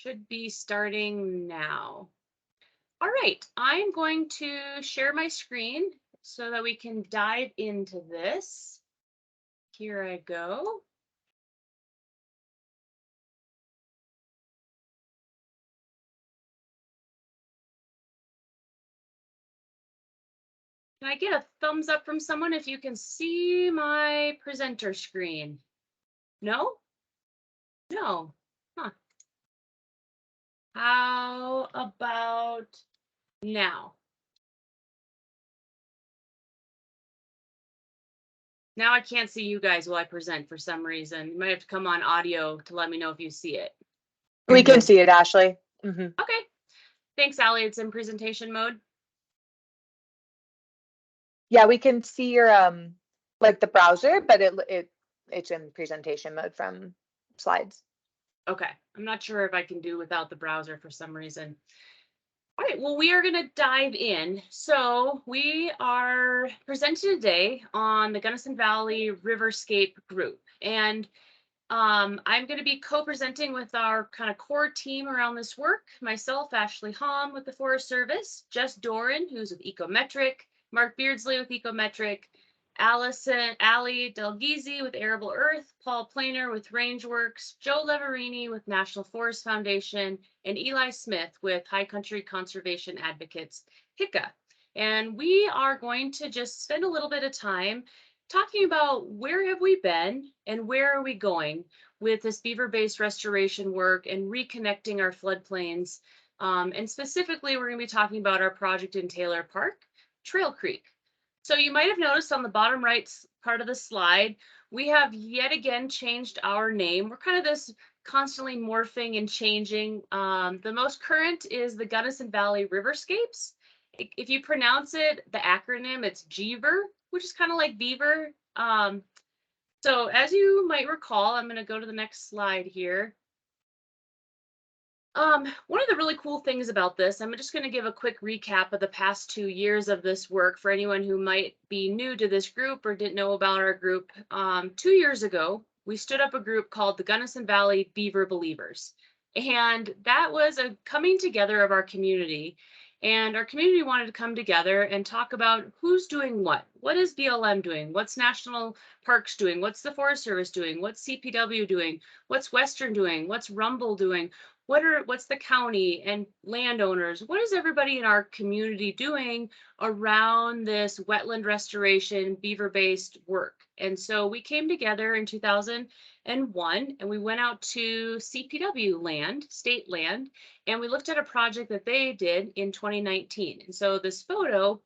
Should be starting now. All right, I'm going to share my screen so that we can dive into this. Here I go. Can I get a thumbs up from someone if you can see my presenter screen? No? No. Huh. How about now? Now I can't see you guys while I present for some reason. You might have to come on audio to let me know if you see it. We can see it, Ashley. Okay. Thanks, Allie. It's in presentation mode. Yeah, we can see your like the browser, but it's in presentation mode from slides. Okay. I'm not sure if I can do without the browser for some reason. All right, well, we are going to dive in. So we are presenting today on the Gunnison Valley Riverscape group. And I'm going to be co-presenting with our kind of core team around this work. Myself, Ashley Hom with the Forest Service, Jess Doran, who's with Ecometric, Mark Beardsley with Ecometric, Ali Delghisi with Arable Earth, Paul Planer with Rangeworks, Joe Leverini with National Forest Foundation, and Eli Smith with High Country Conservation Advocates, HICA. And we are going to just spend a little bit of time talking about where have we been and where are we going with this beaver-based restoration work and reconnecting our floodplains. And specifically, we're going to be talking about our project in Taylor Park, Trail Creek. So you might have noticed on the bottom right part of the slide, we have yet again changed our name. We're kind of this constantly morphing and changing. The most current is the Gunnison Valley Riverscapes. If you pronounce it, the acronym, it's GVR, which is kind of like beaver. So as you might recall, I'm going to go to the next slide here. One of the really cool things about this, I'm just going to give a quick recap of the past 2 years of this work for anyone who might be new to this group or didn't know about our group. 2 years ago, we stood up a group called the Gunnison Valley Beaver Believers. And that was a coming together of our community. And our community wanted to come together and talk about who's doing what. What is BLM doing? What's National Parks doing? What's the Forest Service doing? What's CPW doing? What's Western doing? What's Rumble doing? What's the county and landowners? What is everybody in our community doing around this wetland restoration, beaver-based work? And so we came together in 2001 and we went out to CPW land, state land, and we looked at a project that they did in 2019. And so this photo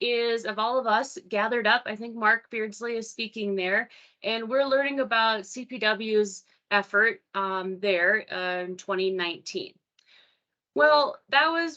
is of all of us gathered up. I think Mark Beardsley is speaking there, and we're learning about CPW's effort there in 2019. Well,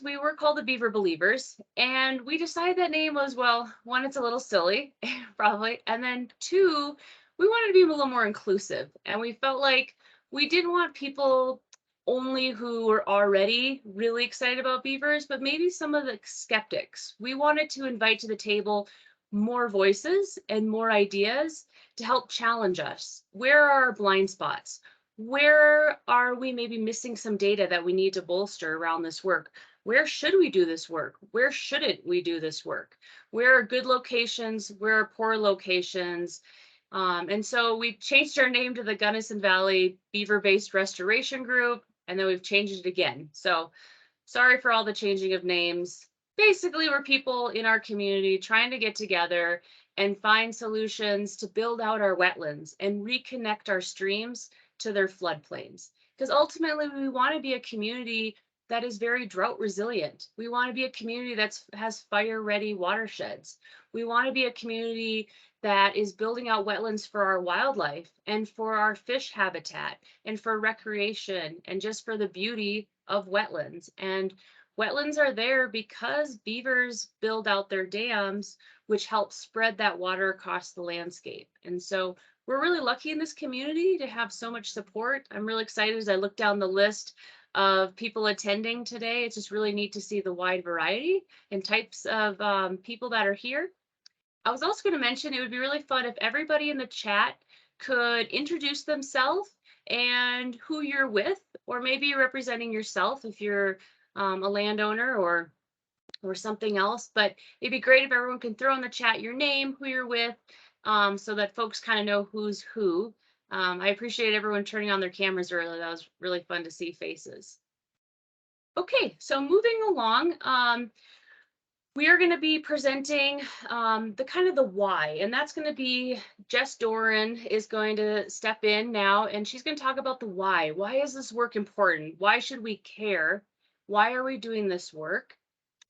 we were called the Beaver Believers, and we decided that name was, well, one, it's a little silly, probably, and then two, we wanted to be a little more inclusive, and we felt like we didn't want people only who were already really excited about beavers, but maybe some of the skeptics. We wanted to invite to the table more voices and more ideas to help challenge us. Where are our blind spots? Where are we maybe missing some data that we need to bolster around this work? Where should we do this work? Where shouldn't we do this work? Where are good locations? Where are poor locations? And so we changed our name to the Gunnison Valley Beaver-Based Restoration Group, and then we've changed it again. So sorry for all the changing of names. Basically, we're people in our community trying to get together and find solutions to build out our wetlands and reconnect our streams to their floodplains. Because ultimately, we want to be a community that is very drought resilient. We want to be a community that has fire-ready watersheds. We want to be a community that is building out wetlands for our wildlife and for our fish habitat and for recreation and just for the beauty of wetlands. And wetlands are there because beavers build out their dams, which help spread that water across the landscape. And so we're really lucky in this community to have so much support. I'm really excited as I look down the list of people attending today. It's just really neat to see the wide variety and types of people that are here. I was also going to mention it would be really fun if everybody in the chat could introduce themselves and who you're with, or maybe you're representing yourself if you're a landowner or something else. But it'd be great if everyone can throw in the chat your name, who you're with, so that folks kind of know who's who. I appreciate everyone turning on their cameras earlier. That was really fun to see faces. Okay, so moving along, we are going to be presenting the kind of the why, and that's going to be Jess Doran is going to step in now, and she's going to talk about the why. Why is this work important? Why should we care? Why are we doing this work?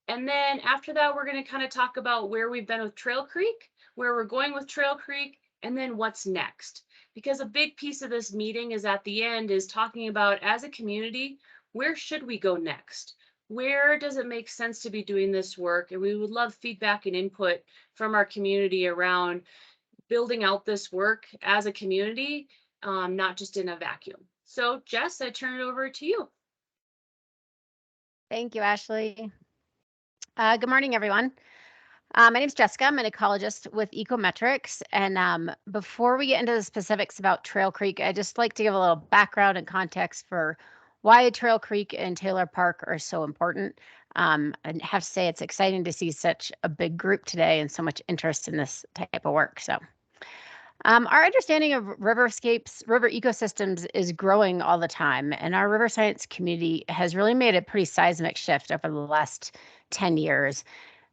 And then after that, we're going to kind of talk about where we've been with Trail Creek, where we're going with Trail Creek, and then what's next. Because a big piece of this meeting is at the end is talking about, as a community, where should we go next? Where does it make sense to be doing this work? And we would love feedback and input from our community around building out this work as a community, not just in a vacuum. So Jess, I turn it over to you. Thank you, Ashley. Good morning, everyone. My name is Jessica. I'm an ecologist with Ecometrics. And before we get into the specifics about Trail Creek, I'd just like to give a little background and context for why Trail Creek and Taylor Park are so important. I have to say it's exciting to see such a big group today and so much interest in this type of work. Our understanding of riverscapes, river ecosystems is growing all the time, and our river science community has really made a pretty seismic shift over the last 10 years.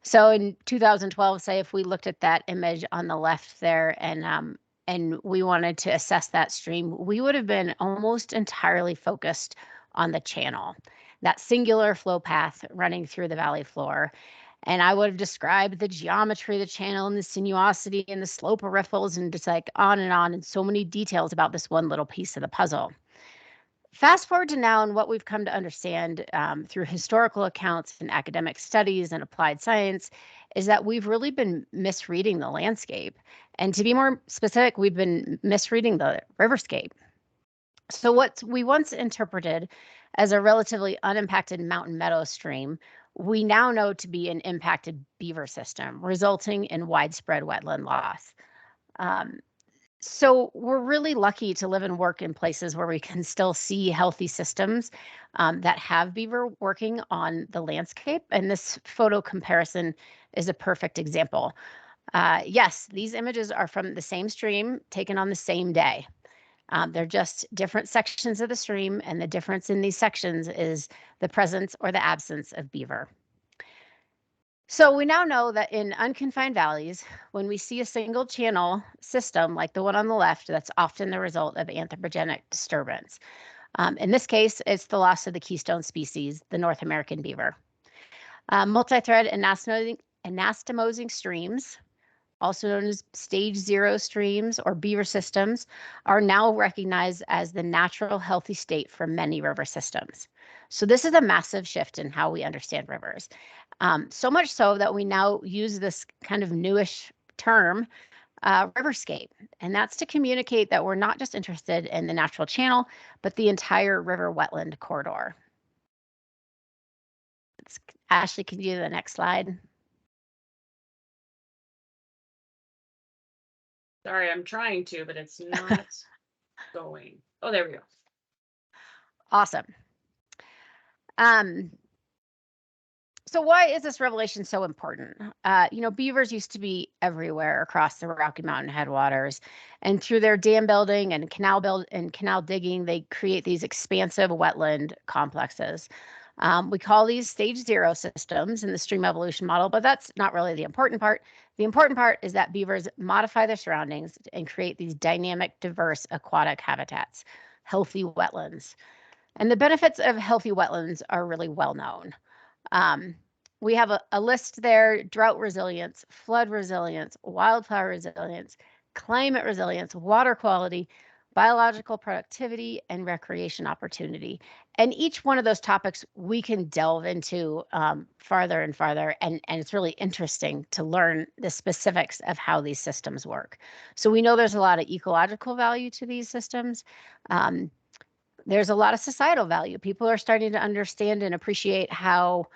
So in 2012, say if we looked at that image on the left there and we wanted to assess that stream, we would have been almost entirely focused on the channel, that singular flow path running through the valley floor. And I would have described the geometry of the channel and the sinuosity and the slope of riffles and just like on and so many details about this one little piece of the puzzle. Fast forward to now, and what we've come to understand through historical accounts and academic studies and applied science is that we've really been misreading the landscape. And to be more specific, we've been misreading the riverscape. So what we once interpreted as a relatively unimpacted mountain meadow stream, we now know to be an impacted beaver system, resulting in widespread wetland loss. So we're really lucky to live and work in places where we can still see healthy systems that have beaver working on the landscape. And this photo comparison is a perfect example. Yes, these images are from the same stream taken on the same day. They're just different sections of the stream, and the difference in these sections is the presence or the absence of beaver. So we now know that in unconfined valleys, when we see a single channel system like the one on the left, that's often the result of anthropogenic disturbance. In this case, it's the loss of the keystone species, the North American beaver. Multi-thread anastomosing streams, also known as stage 0 streams or beaver systems, are now recognized as the natural healthy state for many river systems. So this is a massive shift in how we understand rivers. So much so that we now use this kind of newish term, riverscape, and that's to communicate that we're not just interested in the natural channel, but the entire river wetland corridor. Ashley, can you do the next slide? Sorry, I'm trying to, but it's not going. Oh, there we go. Awesome. So why is this revelation so important? Beavers used to be everywhere across the Rocky Mountain headwaters, and through their dam building and canal digging, they create these expansive wetland complexes. We call these stage 0 systems in the stream evolution model, but that's not really the important part. The important part is that beavers modify their surroundings and create these dynamic, diverse aquatic habitats, healthy wetlands. And the benefits of healthy wetlands are really well known. We have a list there: drought resilience, flood resilience, wildfire resilience, climate resilience, water quality, biological productivity, and recreation opportunity. And each one of those topics we can delve into farther and farther, and it's really interesting to learn the specifics of how these systems work. So we know there's a lot of ecological value to these systems. There's a lot of societal value. People are starting to understand and appreciate how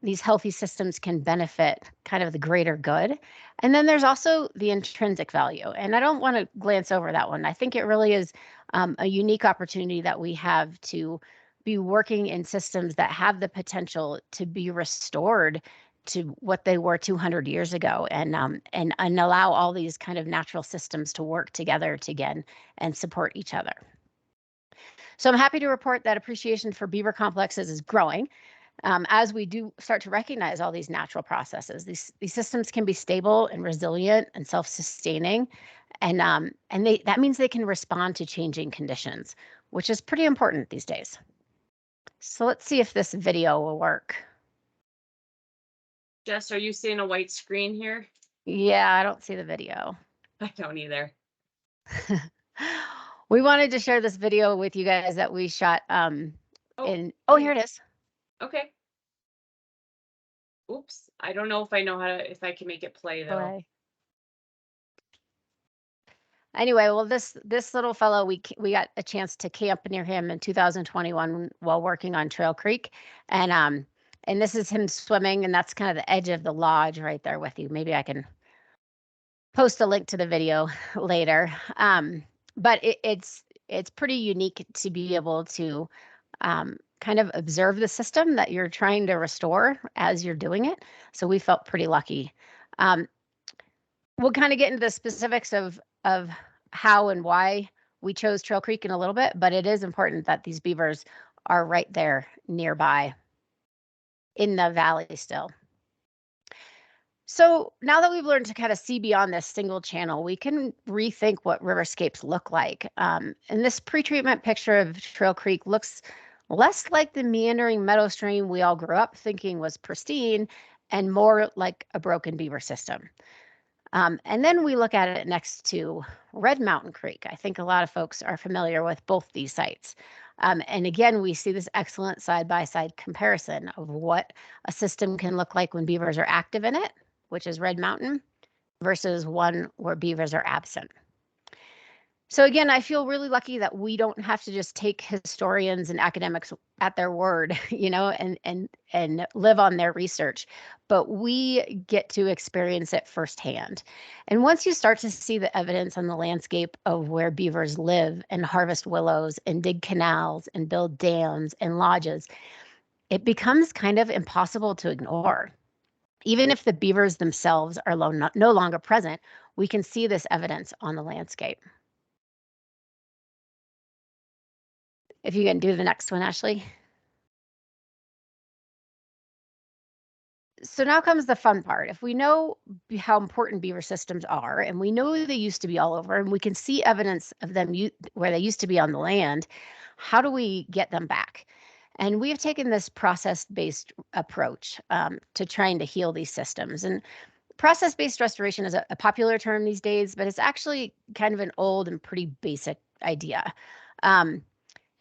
these healthy systems can benefit kind of the greater good. And then there's also the intrinsic value. And I don't want to glance over that one. I think it really is a unique opportunity that we have to be working in systems that have the potential to be restored to what they were 200 years ago, and allow all these kind of natural systems to work together again and support each other. So I'm happy to report that appreciation for beaver complexes is growing. As we do start to recognize all these natural processes. These systems can be stable and resilient and self-sustaining, and that means they can respond to changing conditions, which is pretty important these days. So let's see if this video will work. Jess, are you seeing a white screen here? Yeah, I don't see the video. I don't either. We wanted to share this video with you guys that we shot here it is. Okay. Oops. I don't know if I know if I can make it play though. Anyway, well, this little fellow, we got a chance to camp near him in 2021 while working on Trail Creek, and this is him swimming, and that's kind of the edge of the lodge right there with you. Maybe I can post a link to the video later. But it's pretty unique to be able to kind of observe the system that you're trying to restore as you're doing it. So we felt pretty lucky. We'll kind of get into the specifics of how and why we chose Trail Creek in a little bit, but it is important that these beavers are right there nearby in the valley still. So now that we've learned to kind of see beyond this single channel, we can rethink what riverscapes look like. And this pretreatment picture of Trail Creek looks less like the meandering meadow stream we all grew up thinking was pristine and more like a broken beaver system. And then we look at it next to Red Mountain Creek. I think a lot of folks are familiar with both these sites. And again, we see this excellent side-by-side comparison of what a system can look like when beavers are active in it, which is Red Mountain, versus one where beavers are absent. So again, I feel really lucky that we don't have to just take historians and academics at their word, and live on their research, but we get to experience it firsthand. And once you start to see the evidence on the landscape of where beavers live and harvest willows and dig canals and build dams and lodges, it becomes kind of impossible to ignore. Even if the beavers themselves are no longer present, we can see this evidence on the landscape. If you can do the next one, Ashley. So now comes the fun part. If we know how important beaver systems are, and we know they used to be all over, and we can see evidence of them where they used to be on the land, how do we get them back? And we have taken this process-based approach to trying to heal these systems. And process-based restoration is a popular term these days, but it's actually kind of an old and pretty basic idea.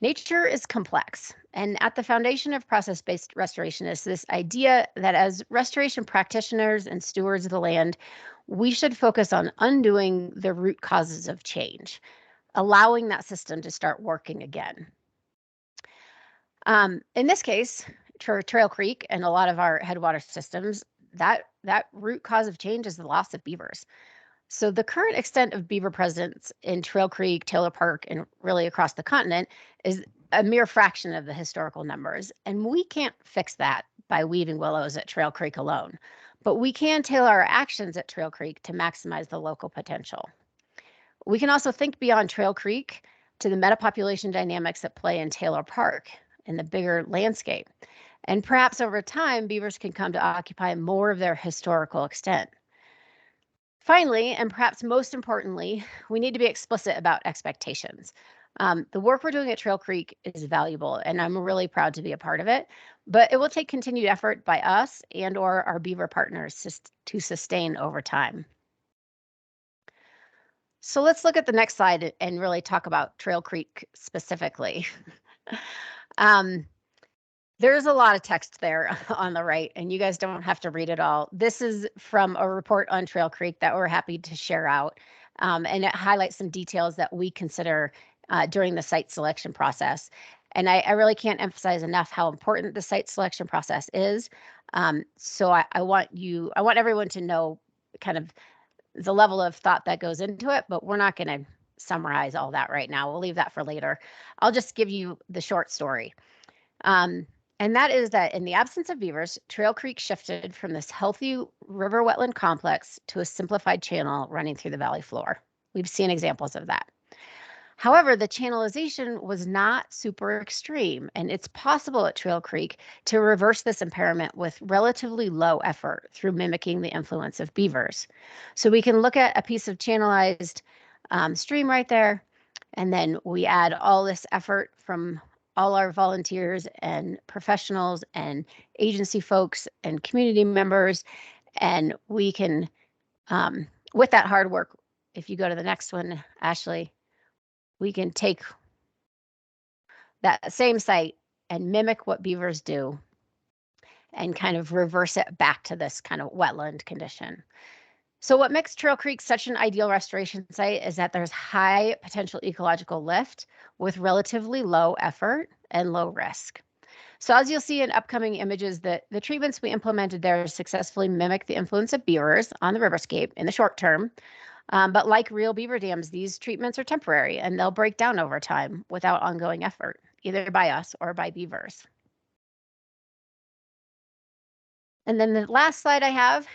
Nature is complex, and at the foundation of process-based restoration is this idea that as restoration practitioners and stewards of the land, we should focus on undoing the root causes of change, allowing that system to start working again. In this case, Trail Creek and a lot of our headwater systems, that root cause of change is the loss of beavers. So the current extent of beaver presence in Trail Creek, Taylor Park, and really across the continent is a mere fraction of the historical numbers. And we can't fix that by weaving willows at Trail Creek alone. But we can tailor our actions at Trail Creek to maximize the local potential. We can also think beyond Trail Creek to the metapopulation dynamics at play in Taylor Park in the bigger landscape. And perhaps over time, beavers can come to occupy more of their historical extent. Finally, and perhaps most importantly, we need to be explicit about expectations. The work we're doing at Trail Creek is valuable, and I'm really proud to be a part of it, but it will take continued effort by us and/or our beaver partners to sustain over time. So let's look at the next slide and really talk about Trail Creek specifically. There's a lot of text there on the right, and you guys don't have to read it all. This is from a report on Trail Creek that we're happy to share out, and it highlights some details that we consider during the site selection process. And I really can't emphasize enough how important the site selection process is. So I want everyone to know kind of the level of thought that goes into it, but we're not going to summarize all that right now. We'll leave that for later. I'll just give you the short story. And that is that in the absence of beavers, Trail Creek shifted from this healthy river wetland complex to a simplified channel running through the valley floor. We've seen examples of that. However, the channelization was not super extreme, and it's possible at Trail Creek to reverse this impairment with relatively low effort through mimicking the influence of beavers. So we can look at a piece of channelized stream right there, and then we add all this effort from all our volunteers and professionals and agency folks and community members, and we can, with that hard work, if you go to the next one, Ashley, we can take that same site and mimic what beavers do and kind of reverse it back to this kind of wetland condition. So what makes Trail Creek such an ideal restoration site is that there's high potential ecological lift with relatively low effort and low risk. So as you'll see in upcoming images, the treatments we implemented there successfully mimic the influence of beavers on the riverscape in the short term. But like real beaver dams, these treatments are temporary and they'll break down over time without ongoing effort, either by us or by beavers. And then the last slide I have,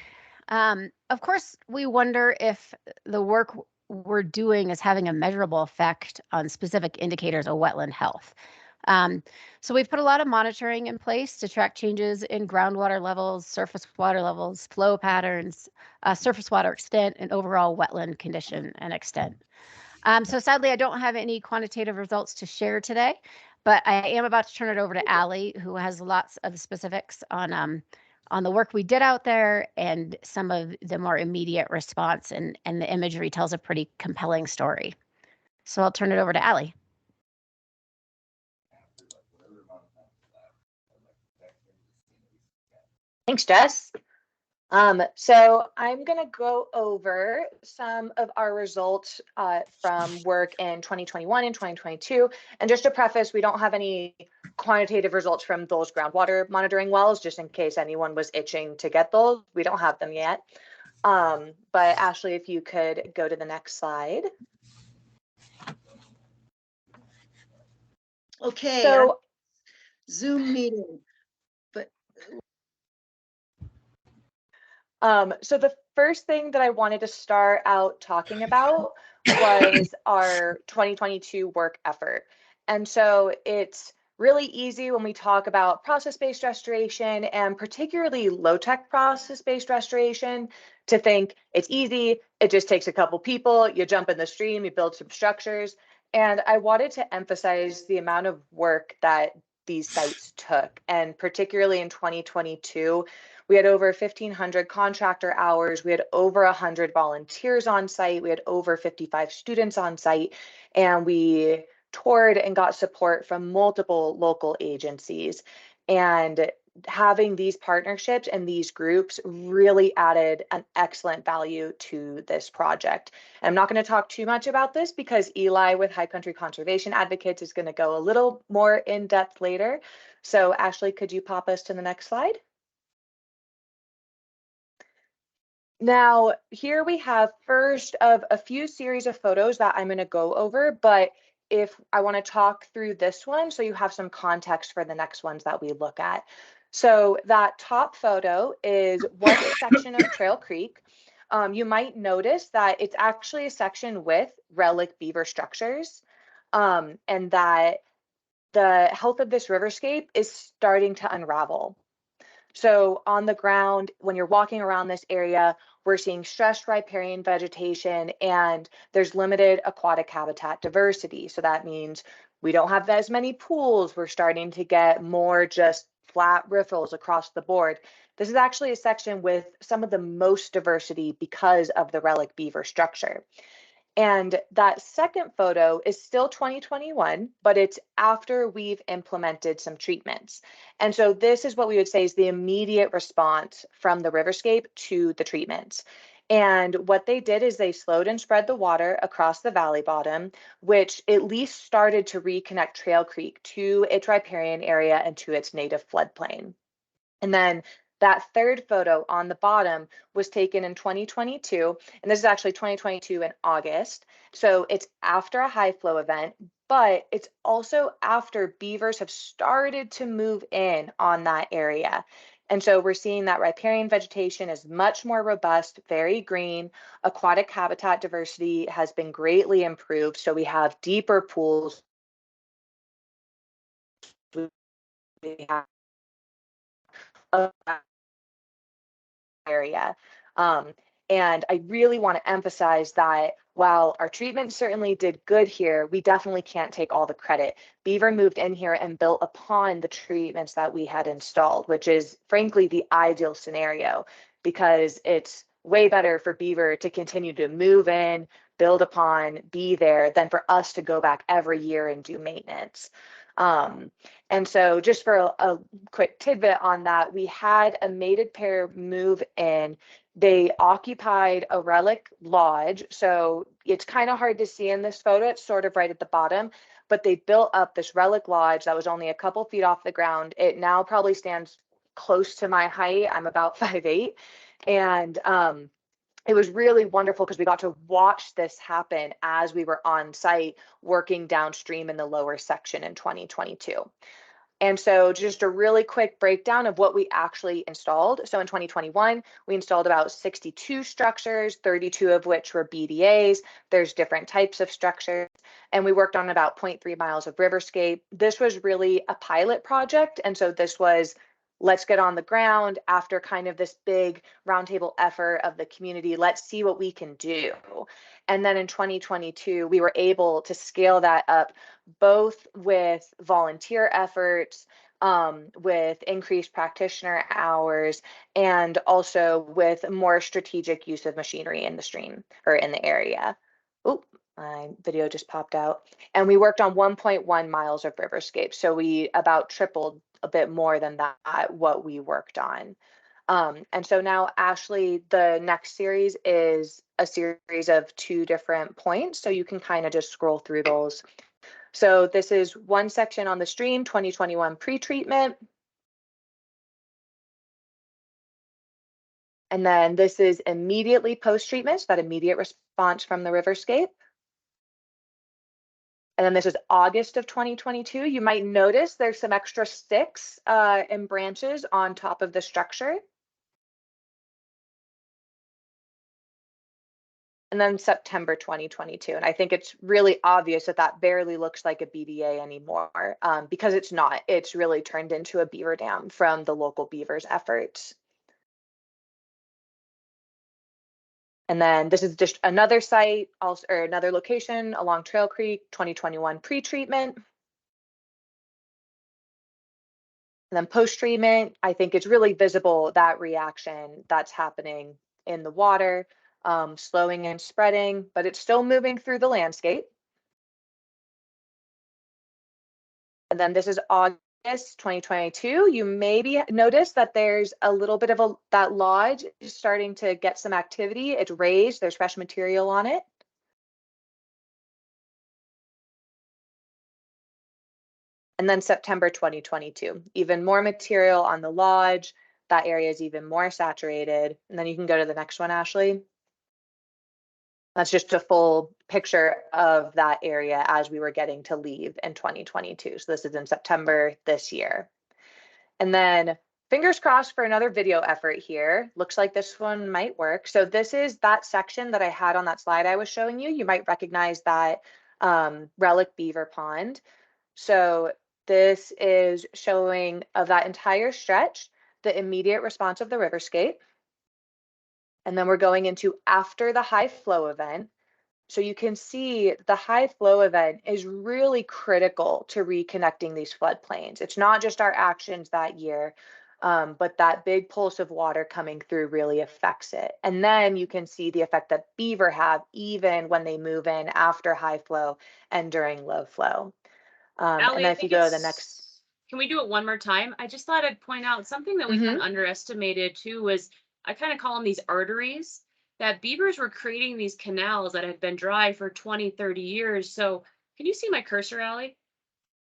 of course, we wonder if the work we're doing is having a measurable effect on specific indicators of wetland health. So we've put a lot of monitoring in place to track changes in groundwater levels, surface water levels, flow patterns, surface water extent, and overall wetland condition and extent. So sadly, I don't have any quantitative results to share today, but I am about to turn it over to Allie, who has lots of specifics on the work we did out there and some of the more immediate response, and the imagery tells a pretty compelling story. So I'll turn it over to Allie. Thanks, Jess. So I'm going to go over some of our results from work in 2021 and 2022. And just to preface, we don't have any quantitative results from those groundwater monitoring wells, just in case anyone was itching to get those. We don't have them yet. But Ashley, if you could go to the next slide. Okay, so Zoom meeting. So the first thing that I wanted to start out talking about was our 2022 work effort. And so it's really easy when we talk about process-based restoration, and particularly low-tech process-based restoration, to think it's easy, it just takes a couple people, you jump in the stream, you build some structures. And I wanted to emphasize the amount of work that these sites took, and particularly in 2022, we had over 1,500 contractor hours. We had over 100 volunteers on site. We had over 55 students on site, and we toured and got support from multiple local agencies. And having these partnerships and these groups really added an excellent value to this project. And I'm not going to talk too much about this because Eli with High Country Conservation Advocates is going to go a little more in depth later. So Ashley, could you pop us to the next slide? Now, here we have first of a few series of photos that I'm going to go over, but if I want to talk through this one, so you have some context for the next ones that we look at. So that top photo is one section of Trail Creek. You might notice that it's actually a section with relic beaver structures, and that the health of this riverscape is starting to unravel. So on the ground, when you're walking around this area, we're seeing stressed riparian vegetation, and there's limited aquatic habitat diversity. So that means we don't have as many pools. We're starting to get more just flat riffles across the board. This is actually a section with some of the most diversity because of the relic beaver structure. And that second photo is still 2021, but it's after we've implemented some treatments. And so this is what we would say is the immediate response from the riverscape to the treatments. And what they did is they slowed and spread the water across the valley bottom, which at least started to reconnect Trail Creek to its riparian area and to its native floodplain. And then That third photo on the bottom was taken in 2022, and this is actually 2022 in August. So it's after a high flow event, but it's also after beavers have started to move in on that area. And so we're seeing that riparian vegetation is much more robust, very green. Aquatic habitat diversity has been greatly improved. So we have deeper pools. We have a area. And I really want to emphasize that while our treatment certainly did good here, we definitely can't take all the credit. Beaver moved in here and built upon the treatments that we had installed, which is frankly the ideal scenario, because it's way better for beaver to continue to move in, build upon, be there, than for us to go back every year and do maintenance. And so just for a quick tidbit on that, we had a mated pair move in. They occupied a relic lodge. So it's kind of hard to see in this photo. It's sort of right at the bottom, but they built up this relic lodge that was only a couple feet off the ground. It now probably stands close to my height. I'm about 5'8". And it was really wonderful because we got to watch this happen as we were on site working downstream in the lower section in 2022. And so just a really quick breakdown of what we actually installed. So in 2021, we installed about 62 structures, 32 of which were BDAs. There's different types of structures. And we worked on about 0.3 miles of riverscape. This was really a pilot project. And so this was, let's get on the ground after kind of this big roundtable effort of the community. Let's see what we can do. And then in 2022, we were able to scale that up both with volunteer efforts, with increased practitioner hours, and also with more strategic use of machinery in the stream or in the area. Oh, my video just popped out. And we worked on 1.1 miles of riverscape. So we about tripled a bit more than that, what we worked on. And so now, Ashley, the next series is a series of 2 different points. So you can kind of just scroll through those. So this is one section on the stream, 2021 pre-treatment. And then this is immediately post-treatment, so that immediate response from the riverscape. And then this is August of 2022. You might notice there's some extra sticks and branches on top of the structure. And then September 2022. And I think it's really obvious that that barely looks like a BDA anymore, because it's not. It's really turned into a beaver dam from the local beavers' efforts. And then this is just another site, also, or another location along Trail Creek, 2021 pre-treatment. And then post-treatment, I think it's really visible, that reaction that's happening in the water, slowing and spreading, but it's still moving through the landscape. And then this is August 2022. You maybe notice that there's a little bit of that lodge is starting to get some activity. It's raised, there's fresh material on it. And then September 2022, even more material on the lodge. That area is even more saturated. And then you can go to the next one, Ashley. That's just a full picture of that area as we were getting to leave in 2022. So this is in September this year. And then fingers crossed for another video effort here. Looks like this one might work. So this is that section that I had on that slide I was showing you. You might recognize that relic beaver pond. So this is showing of that entire stretch, the immediate response of the riverscape. And then we're going into after the high flow event. So you can see the high flow event is really critical to reconnecting these floodplains. It's not just our actions that year, but that big pulse of water coming through really affects it. And then you can see the effect that beaver have even when they move in after high flow and during low flow. Allie, and then if you go to the next. Can we do it one more time? I just thought I'd point out something that we kind of underestimated too was, I kind of call them these arteries, that beavers were creating these canals that have been dry for 20, 30 years. So can you see my cursor, Allie?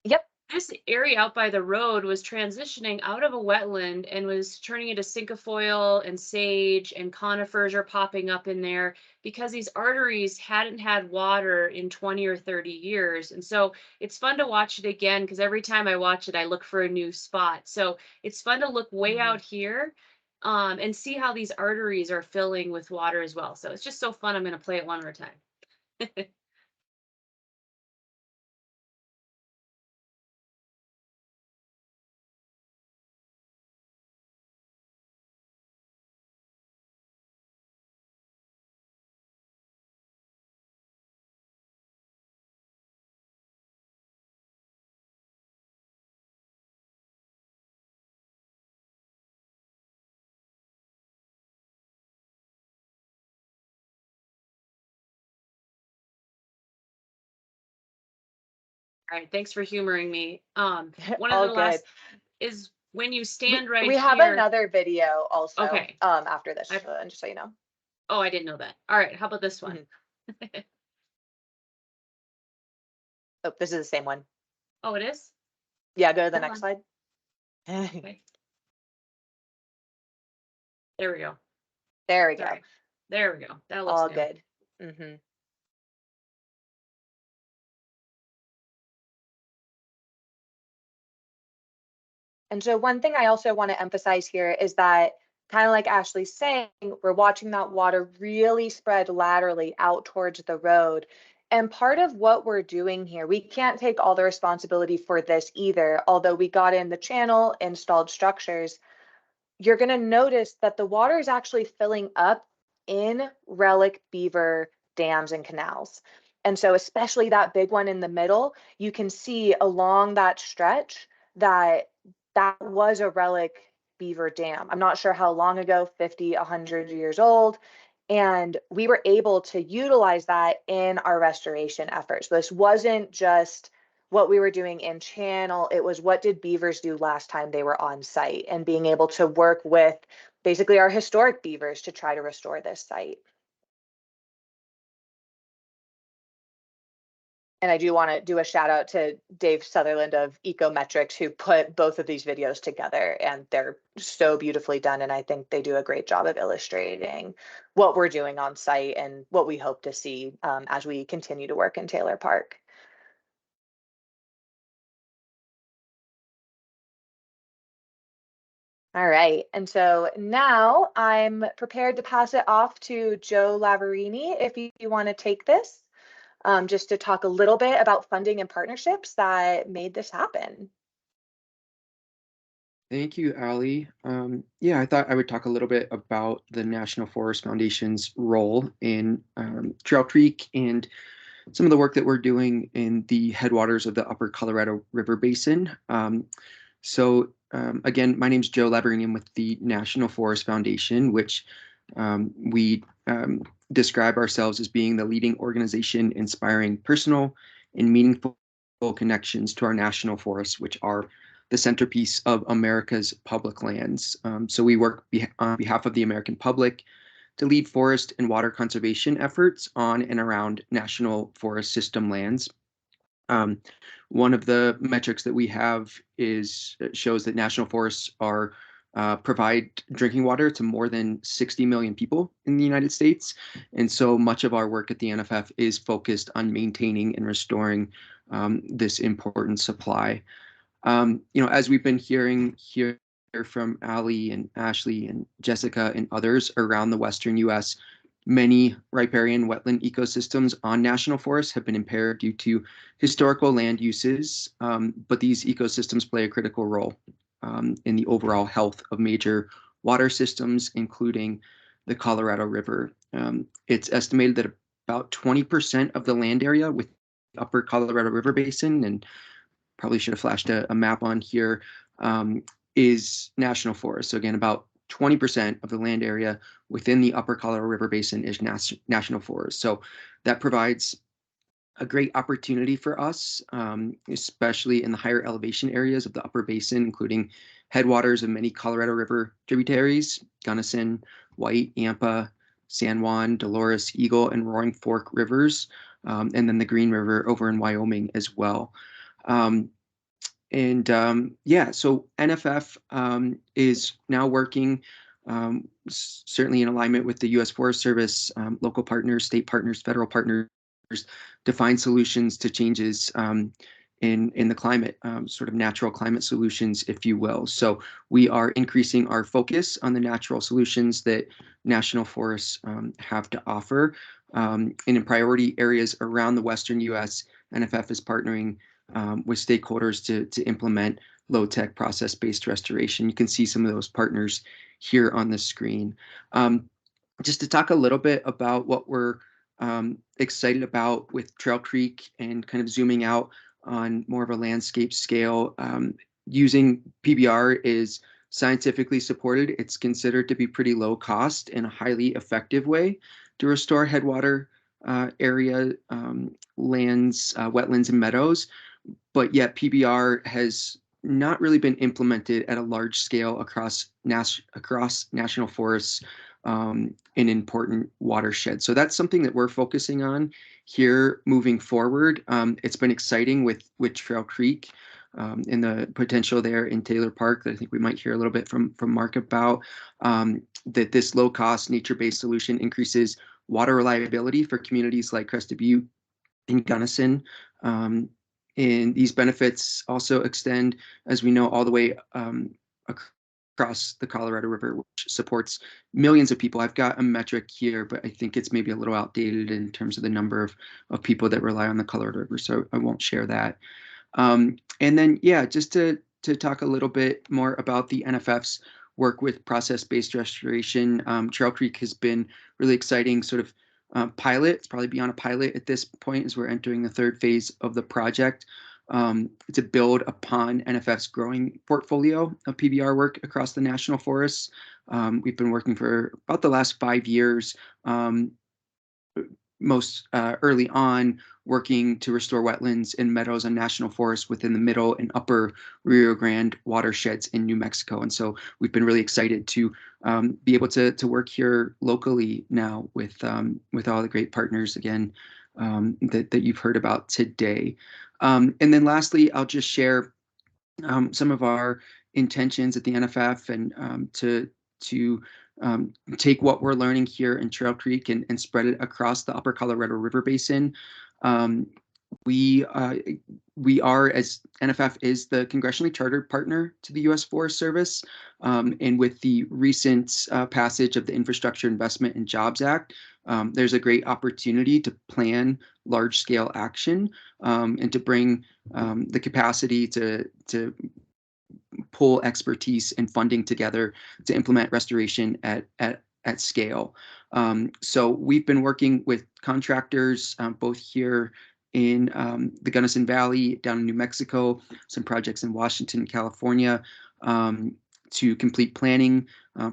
Yep. this area out by the road was transitioning out of a wetland and was turning into cinquefoil and sage, and conifers are popping up in there because these arteries hadn't had water in 20 or 30 years. And so it's fun to watch it again, because every time I watch it, I look for a new spot. So it's fun to look way out here and see how these arteries are filling with water as well. So it's just so fun. I'm going to play it one more time. All right, thanks for humoring me. One of All the good. last is when you stand right We have here. another video also Okay. after this, I've- and just so you know. Oh, I didn't know that. All right, how about this one? Oh, this is the same one. Oh, it is? Yeah, go to the Hold next on. slide. Okay. There we go. There we go. Sorry. There we go. That looks All good. good. And so one thing I also want to emphasize here is that, kind of like Ashley's saying, we're watching that water really spread laterally out towards the road. And part of what we're doing here, we can't take all the responsibility for this either, although we got in the channel, installed structures. You're going to notice that the water is actually filling up in relic beaver dams and canals. And so especially that big one in the middle, you can see along that stretch that that was a relic beaver dam. I'm not sure how long ago, 50, 100 years old. And we were able to utilize that in our restoration efforts. This wasn't just what we were doing in channel, it was what did beavers do last time they were on site, and being able to work with basically our historic beavers to try to restore this site. And I do want to do a shout out to Dave Sutherland of Ecometrics, who put both of these videos together, and they're so beautifully done. And I think they do a great job of illustrating what we're doing on site and what we hope to see as we continue to work in Taylor Park. All right, and so now I'm prepared to pass it off to Joe Lavarini if you want to take this, just to talk a little bit about funding and partnerships that made this happen. Thank you, Ali. Yeah, I thought I would talk a little bit about the National Forest Foundation's role in Trail Creek and some of the work that we're doing in the headwaters of the Upper Colorado River Basin. Again, my name is Joe Labyrinth. I'm with the National Forest Foundation, which we describe ourselves as being the leading organization inspiring personal and meaningful connections to our national forests, which are the centerpiece of America's public lands. So we work on behalf of the American public to lead forest and water conservation efforts on and around national forest system lands. One of the metrics that we have shows that national forests are provide drinking water to more than 60 million people in the United States. And so much of our work at the NFF is focused on maintaining and restoring this important supply. As we've been hearing here from Ali and Ashley and Jessica and others around the Western US, many riparian wetland ecosystems on national forests have been impaired due to historical land uses, but these ecosystems play a critical role in the overall health of major water systems, including the Colorado River. It's estimated that about 20% of the land area with Upper Colorado River Basin, and probably should have flashed a map on here, is national forest. So again, about 20% of the land area within the Upper Colorado River Basin is national forest. So that provides a great opportunity for us, especially in the higher elevation areas of the upper basin, including headwaters of many Colorado River tributaries, Gunnison, White, Yampa, San Juan, Dolores, Eagle, and Roaring Fork rivers, and then the Green River over in Wyoming as well. Yeah, so NFF is now working certainly in alignment with the U.S. Forest Service, local partners, state partners, federal partners, to find solutions to changes in the climate, sort of natural climate solutions, if you will. So we are increasing our focus on the natural solutions that national forests have to offer. And in priority areas around the Western U.S., NFF is partnering with stakeholders to implement low-tech process-based restoration. You can see some of those partners here on the screen. Just to talk a little bit about what we're excited about with Trail Creek and kind of zooming out on more of a landscape scale, using PBR is scientifically supported. It's considered to be pretty low cost and a highly effective way to restore headwater area, lands, wetlands, and meadows. But yet PBR has not really been implemented at a large scale across national forests in important watersheds. So that's something that we're focusing on here moving forward. It's been exciting with Trail Creek and the potential there in Taylor Park that I think we might hear a little bit from Mark about, that this low-cost nature-based solution increases water reliability for communities like Crested Butte and Gunnison. And these benefits also extend, as we know, all the way across the Colorado River, which supports millions of people. I've got a metric here, but I think it's maybe a little outdated in terms of the number of people that rely on the Colorado River, so I won't share that. And then, yeah, just to talk a little bit more about the NFF's work with process-based restoration. Trail Creek has been really exciting sort of pilot. It's probably beyond a pilot at this point as we're entering the third phase of the project, to build upon NFF's growing portfolio of PBR work across the national forests. We've been working for about the last 5 years, most early on, working to restore wetlands and meadows and national forests within the middle and upper Rio Grande watersheds in New Mexico. And so we've been really excited to be able to work here locally now with all the great partners, again, that you've heard about today. And then lastly, I'll just share some of our intentions at the NFF and to take what we're learning here in Trail Creek and spread it across the upper Colorado River Basin. We are, as NFF is the congressionally chartered partner to the U.S. Forest Service, and with the recent passage of the Infrastructure Investment and Jobs Act, there's a great opportunity to plan large-scale action and to bring the capacity to pull expertise and funding together to implement restoration at scale. So we've been working with contractors both here in the Gunnison Valley, down in New Mexico, some projects in Washington, California, to complete planning,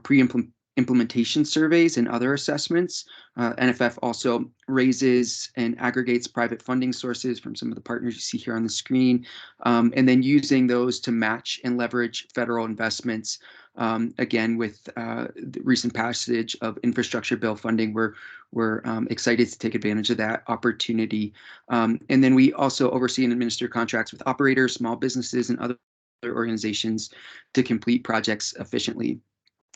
pre-implementation surveys and other assessments. NFF also raises and aggregates private funding sources from some of the partners you see here on the screen, and then using those to match and leverage federal investments. Again, with the recent passage of infrastructure bill funding, we're excited to take advantage of that opportunity. And then we also oversee and administer contracts with operators, small businesses, and other organizations to complete projects efficiently.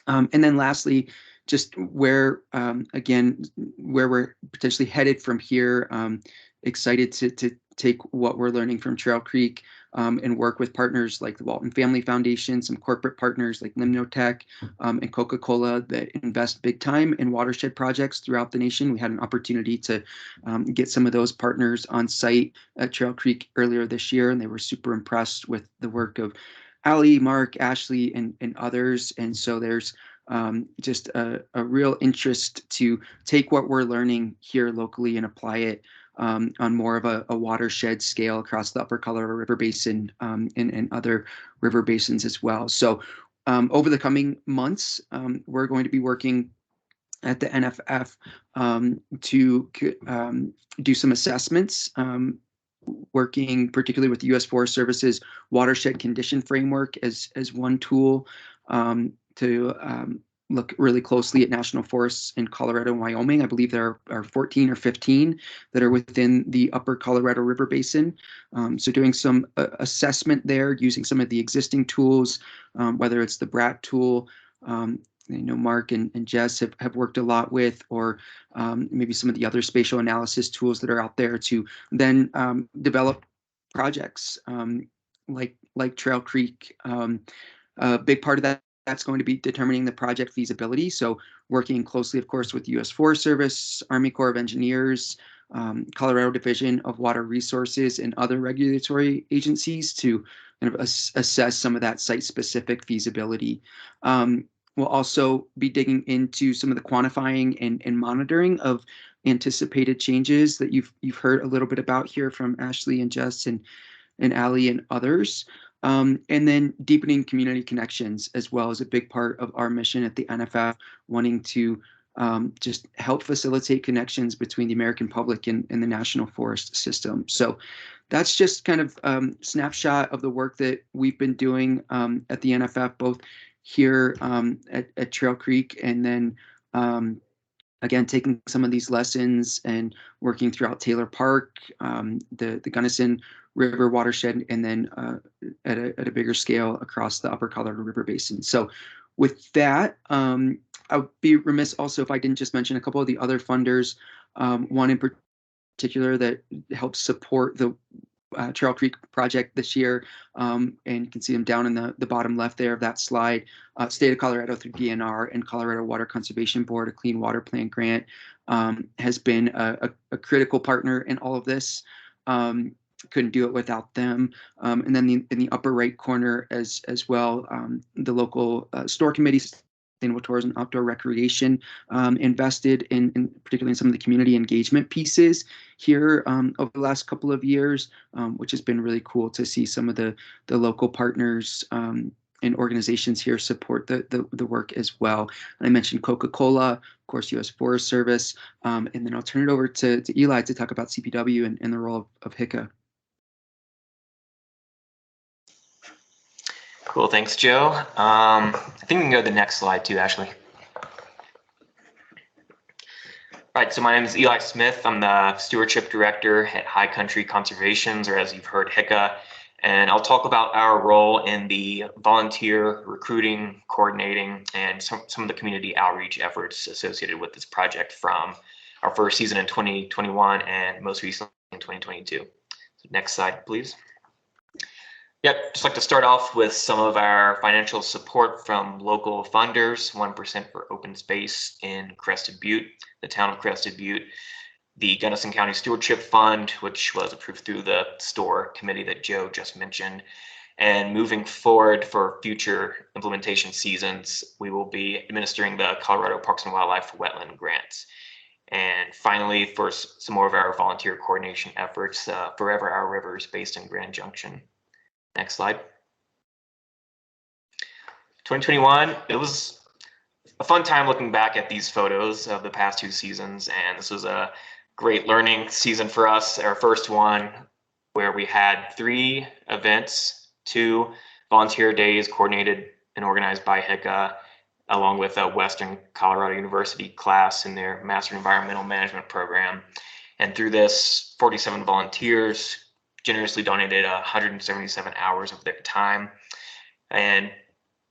And then lastly, just where, again, where we're potentially headed from here, excited to take what we're learning from Trail Creek and work with partners like the Walton Family Foundation, some corporate partners like Limnotech and Coca-Cola that invest big time in watershed projects throughout the nation. We had an opportunity to get some of those partners on site at Trail Creek earlier this year, and they were super impressed with the work of Ali, Mark, Ashley, and others. And so there's just a real interest to take what we're learning here locally and apply it on more of a watershed scale across the upper Colorado River Basin and other river basins as well. So over the coming months, we're going to be working at the NFF to do some assessments, working particularly with the U.S. Forest Service's watershed condition framework as one tool to look really closely at national forests in Colorado and Wyoming. I believe there are 14 or 15 that are within the upper Colorado River Basin. So doing some assessment there using some of the existing tools, whether it's the BRAT tool, I know Mark and Jess have worked a lot with, or maybe some of the other spatial analysis tools that are out there to then develop projects like Trail Creek. A big part of that's going to be determining the project feasibility. So working closely, of course, with U.S. Forest Service, Army Corps of Engineers, Colorado Division of Water Resources, and other regulatory agencies to kind of assess some of that site-specific feasibility. We'll also be digging into some of the quantifying and monitoring of anticipated changes that you've heard a little bit about here from Ashley and Jess and Allie and others. And then deepening community connections as well is a big part of our mission at the NFF, wanting to just help facilitate connections between the American public and the national forest system. So that's just kind of snapshot of the work that we've been doing at the NFF, both here at Trail Creek, and then again, taking some of these lessons and working throughout Taylor Park, the Gunnison River watershed, and then at a bigger scale across the upper Colorado River Basin. So with that, I would be remiss also if I didn't just mention a couple of the other funders, one in particular that helps support the Trail Creek project this year, and you can see them down in the bottom left there of that slide. State of Colorado through DNR and Colorado Water Conservation Board, a Clean Water Plan grant, has been a critical partner in all of this. Couldn't do it without them. And then in the upper right corner as well, the local store committee, Sustainable Tourism, Outdoor Recreation, invested in particularly in some of the community engagement pieces here over the last couple of years, which has been really cool to see some of the local partners and organizations here support the work as well. And I mentioned Coca-Cola, of course, U.S. Forest Service, and then I'll turn it over to Eli to talk about CPW and the role of HICA. Cool, thanks, Joe. I think we can go to the next slide too, Ashley. All right, so my name is Eli Smith. I'm the Stewardship Director at High Country Conservations, or as you've heard, HICA, and I'll talk about our role in the volunteer recruiting, coordinating, and some of the community outreach efforts associated with this project from our first season in 2021 and most recently in 2022. So next slide, please. Yep, just like to start off with some of our financial support from local funders, 1% for open space in Crested Butte, the town of Crested Butte, the Gunnison County Stewardship Fund, which was approved through the STORE committee that Joe just mentioned. And moving forward for future implementation seasons, we will be administering the Colorado Parks and Wildlife Wetland Grants. And finally, for some more of our volunteer coordination efforts, Forever Our Rivers based in Grand Junction. Next slide. 2021, it was a fun time looking back at these photos of the past two seasons, and this was a great learning season for us, our first one where we had 3 events, 2 volunteer days coordinated and organized by HICA, along with a Western Colorado University class in their Master Environmental Management program. And through this, 47 volunteers generously donated 177 hours of their time. And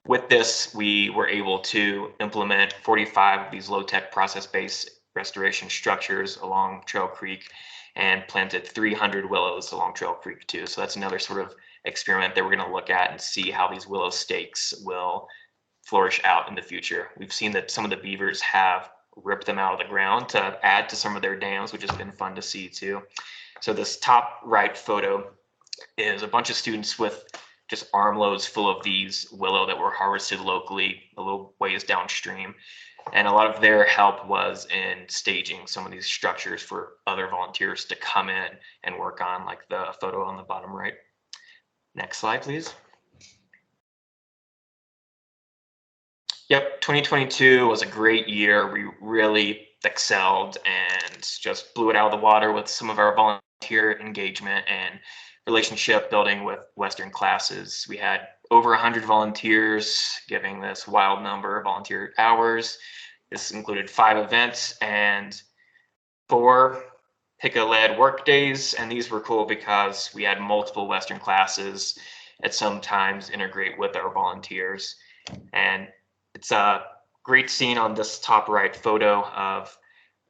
with this, we were able to implement 45 of these low-tech process-based restoration structures along Trail Creek and planted 300 willows along Trail Creek too. So that's another sort of experiment that we're going to look at and see how these willow stakes will flourish out in the future. We've seen that some of the beavers have ripped them out of the ground to add to some of their dams, which has been fun to see too. So this top right photo is a bunch of students with just armloads full of these willow that were harvested locally a little ways downstream. And a lot of their help was in staging some of these structures for other volunteers to come in and work on, like the photo on the bottom right. Next slide, please. Yep, 2022 was a great year. We really excelled and just blew it out of the water with some of our volunteer engagement, and relationship building with Western classes. We had over 100 volunteers giving this wild number of volunteer hours. This included 5 events and 4 HICA-led work days, and these were cool because we had multiple Western classes at sometimes integrate with our volunteers. And it's a great scene on this top right photo of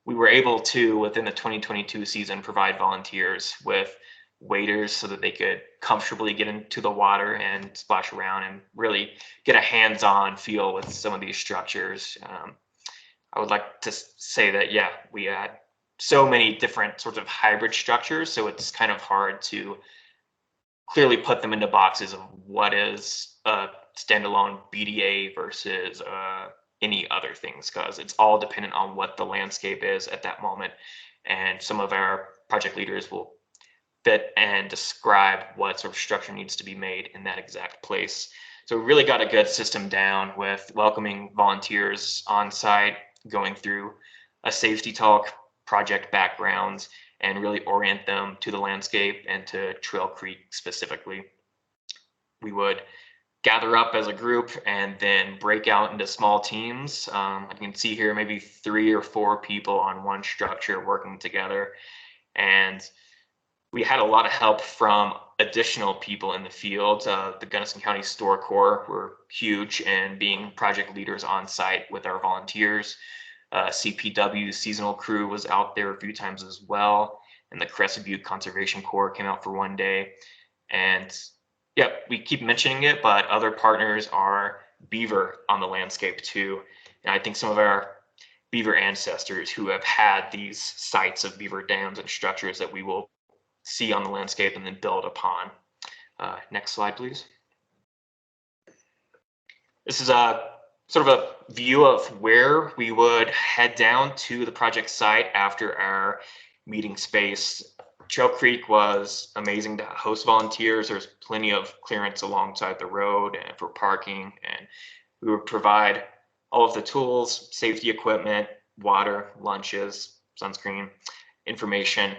we were able to, within the 2022 season, provide volunteers with waders so that they could comfortably get into the water and splash around and really get a hands-on feel with some of these structures. I would like to say that, yeah, we had so many different sorts of hybrid structures, so it's kind of hard to clearly put them into boxes of what is a standalone BDA versus any other things, because it's all dependent on what the landscape is at that moment. And some of our project leaders will fit and describe what sort of structure needs to be made in that exact place. So we really got a good system down with welcoming volunteers on site, going through a safety talk, project backgrounds, and really orient them to the landscape and to Trail Creek specifically. We would gather up as a group and then break out into small teams. You can see here maybe 3 or 4 people on one structure working together. And we had a lot of help from additional people in the field. The Gunnison County Store Corps were huge in being project leaders on site with our volunteers. CPW seasonal crew was out there a few times as well. And the Crescent Butte Conservation Corps came out for one day. And yeah, we keep mentioning it, but other partners are beaver on the landscape too. And I think some of our beaver ancestors who have had these sites of beaver dams and structures that we will see on the landscape and then build upon. Next slide, please. This is a sort of a view of where we would head down to the project site after our meeting space. Trail Creek was amazing to host volunteers. There's plenty of clearance alongside the road and for parking, and we would provide all of the tools, safety equipment, water, lunches, sunscreen, information.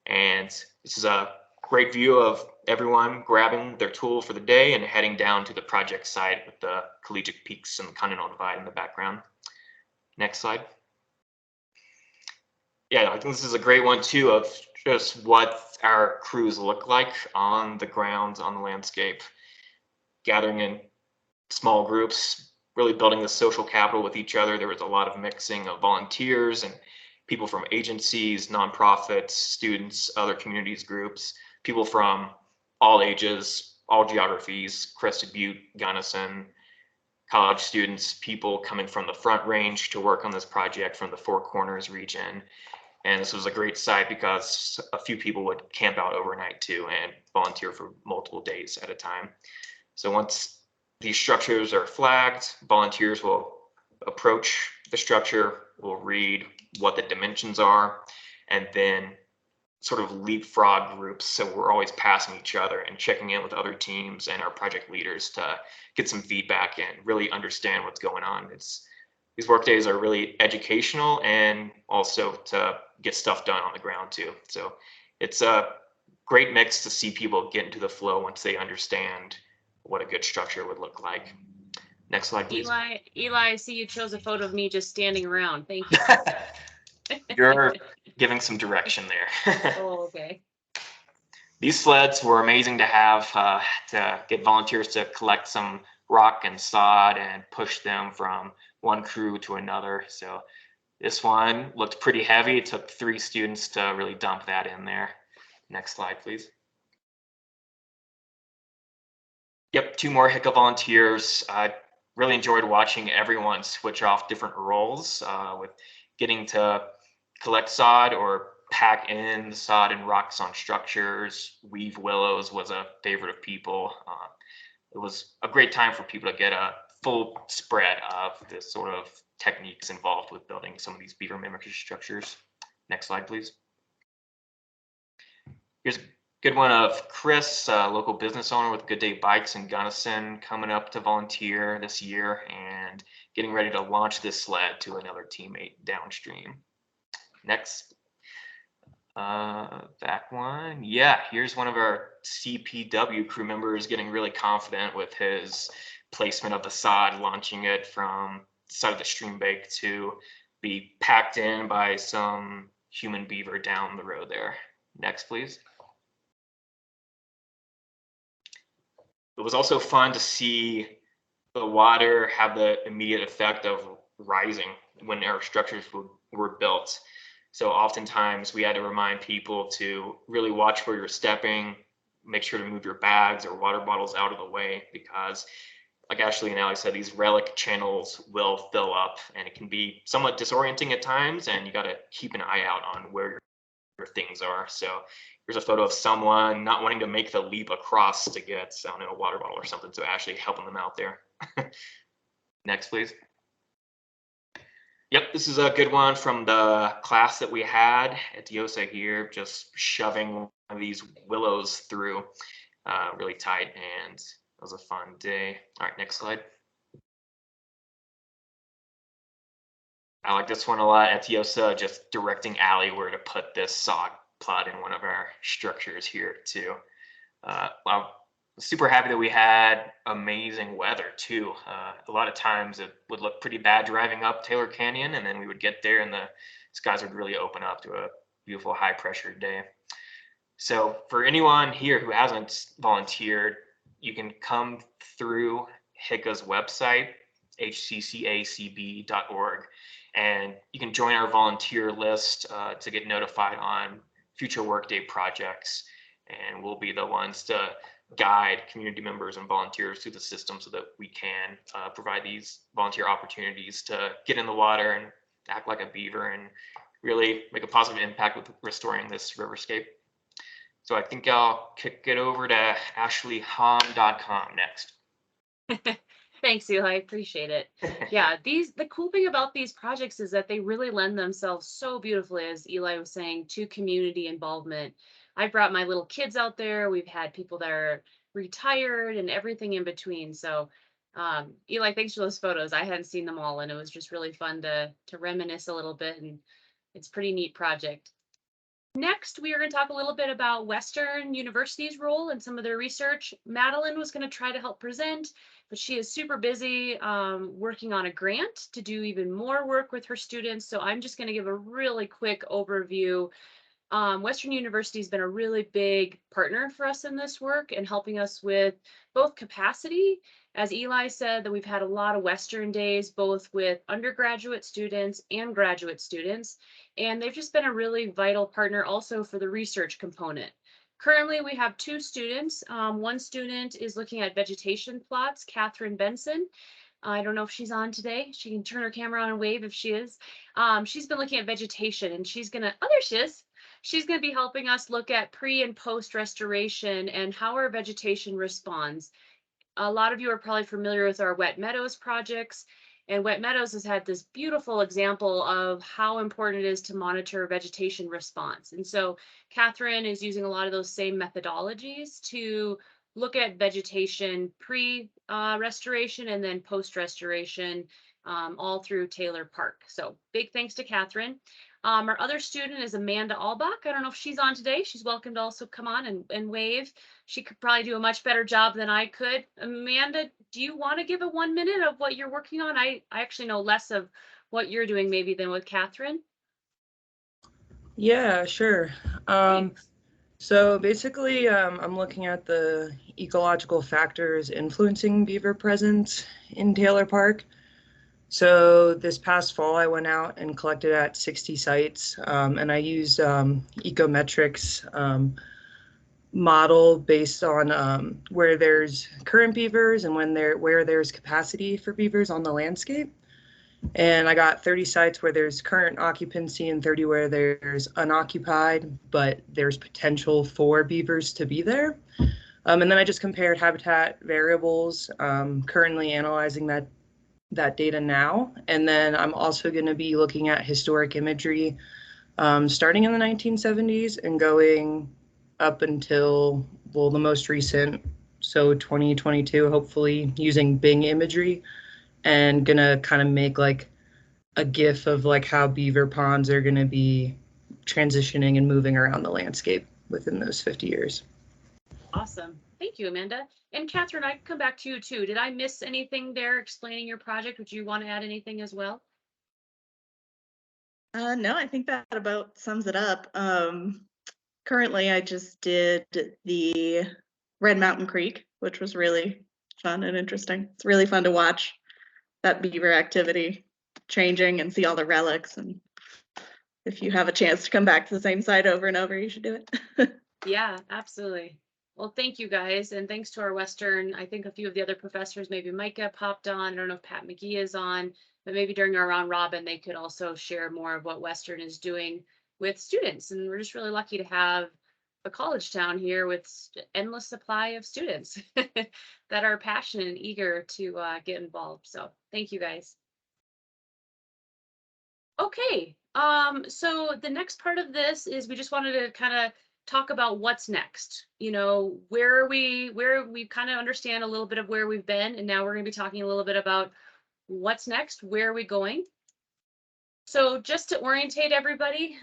And this is a great view of everyone grabbing their tool for the day and heading down to the project site with the Collegiate Peaks and the Continental Divide in the background. Next slide. Yeah, I think this is a great one too of just what our crews look like on the ground, on the landscape, gathering in small groups, really building the social capital with each other. There was a lot of mixing of volunteers and people from agencies, nonprofits, students, other communities groups, people from all ages, all geographies, Crested Butte, Gunnison, college students, people coming from the Front Range to work on this project from the Four Corners region. And this was a great site because a few people would camp out overnight too and volunteer for multiple days at a time. So once these structures are flagged, volunteers will approach the structure, will read what the dimensions are, and then sort of leapfrog groups. So we're always passing each other and checking in with other teams and our project leaders to get some feedback and really understand what's going on. These work days are really educational and also to get stuff done on the ground too. So it's a great mix to see people get into the flow once they understand what a good structure would look like. Next slide, please. Eli, I see you chose a photo of me just standing around. Thank you. You're giving some direction there. Oh, okay. These sleds were amazing to have to get volunteers to collect some rock and sod and push them from one crew to another. So this one looked pretty heavy. It took 3 students to really dump that in there. Next slide, please. Yep, 2 more HICA volunteers. I really enjoyed watching everyone switch off different roles with getting to collect sod or pack in sod and rocks on structures. Weave willows was a favorite of people. It was a great time for people to get a full spread of the sort of techniques involved with building some of these beaver mimicry structures. Next slide, please. Here's a good one of Chris, a local business owner with Good Day Bikes in Gunnison, coming up to volunteer this year and getting ready to launch this sled to another teammate downstream. Next. Back one. Yeah, here's one of our CPW crew members getting really confident with his placement of the sod, launching it from the side of the stream bank to be packed in by some human beaver down the road there. Next, please. It was also fun to see the water have the immediate effect of rising when our structures were built. So oftentimes we had to remind people to really watch where you're stepping, make sure to move your bags or water bottles out of the way, because like Ashley and Ali said, these relic channels will fill up and it can be somewhat disorienting at times, and you got to keep an eye out on where your things are. So here's a photo of someone not wanting to make the leap across to get, I don't know, a water bottle or something, so Ashley helping them out there. Next, please. Yep, this is a good one from the class that we had at Diosa here, just shoving one of these willows through really tight, and it was a fun day. All right, next slide. I like this one a lot at Diosa, just directing Allie where to put this sod plot in one of our structures here too. I'm super happy that we had amazing weather too. A lot of times it would look pretty bad driving up Taylor Canyon, and then we would get there and the skies would really open up to a beautiful high pressure day. So for anyone here who hasn't volunteered, you can come through HICA's website, hccacb.org, and you can join our volunteer list to get notified on future workday projects, and we'll be the ones to guide community members and volunteers through the system so that we can provide these volunteer opportunities to get in the water and act like a beaver and really make a positive impact with restoring this riverscape. So I think I'll kick it over to ashleyhom.com next. Thanks, Eli. I appreciate it. Yeah, the cool thing about these projects is that they really lend themselves so beautifully, as Eli was saying, to community involvement. I brought my little kids out there. We've had people that are retired and everything in between. So Eli, thanks for those photos. I hadn't seen them all, and it was just really fun to reminisce a little bit, and it's a pretty neat project. Next, we are going to talk a little bit about Western University's role in some of their research. Madeline was going to try to help present, but she is super busy working on a grant to do even more work with her students. So I'm just going to give a really quick overview. Western University has been a really big partner for us in this work and helping us with both capacity. As Eli said, that we've had a lot of Western days, both with undergraduate students and graduate students, and they've just been a really vital partner also for the research component. Currently, we have two students. One student is looking at vegetation plots, Catherine Benson. I don't know if she's on today. She can turn her camera on and wave if she is. She's been looking at vegetation, and she's gonna, oh, there she is. She's going to be helping us look at pre and post restoration and how our vegetation responds. A lot of you are probably familiar with our Wet Meadows projects, and Wet Meadows has had this beautiful example of how important it is to monitor vegetation response. And so Catherine is using a lot of those same methodologies to look at vegetation pre-restoration and then post-restoration all through Taylor Park. So big thanks to Catherine. Our other student is Amanda Albach. I don't know if she's on today. She's welcome to also come on and wave. She could probably do a much better job than I could. Amanda, do you want to give a 1 minute of what you're working on? I actually know less of what you're doing maybe than with Catherine. Yeah, sure. So basically, I'm looking at the ecological factors influencing beaver presence in Taylor Park. So this past fall, I went out and collected at 60 sites, and I used ecometrics model based on where there's current beavers and where there's capacity for beavers on the landscape. And I got 30 sites where there's current occupancy and 30 where there's unoccupied, but there's potential for beavers to be there. And then I just compared habitat variables, currently analyzing that data now. And then I'm also going to be looking at historic imagery starting in the 1970s and going up until, well, the most recent, so 2022, hopefully using Bing imagery, and gonna kind of make like a GIF of like how beaver ponds are gonna be transitioning and moving around the landscape within those 50 years. Awesome. Thank you, Amanda. And Catherine, I can come back to you too. Did I miss anything there explaining your project? Would you want to add anything as well? No, I think that about sums it up. Currently, I just did the Red Mountain Creek, which was really fun and interesting. It's really fun to watch that beaver activity changing and see all the relics. And if you have a chance to come back to the same site over and over, you should do it. Yeah, absolutely. Well, thank you guys. And thanks to our Western, I think a few of the other professors, maybe Micah popped on. I don't know if Pat McGee is on, but maybe during our round robin, they could also share more of what Western is doing with students. And we're just really lucky to have a college town here with endless supply of students that are passionate and eager to get involved. So thank you guys. Okay, so the next part of this is we just wanted to kind of talk about what's next. You know, where we kind of understand a little bit of where we've been, and now we're going to be talking a little bit about what's next, where are we going. So just to orientate everybody,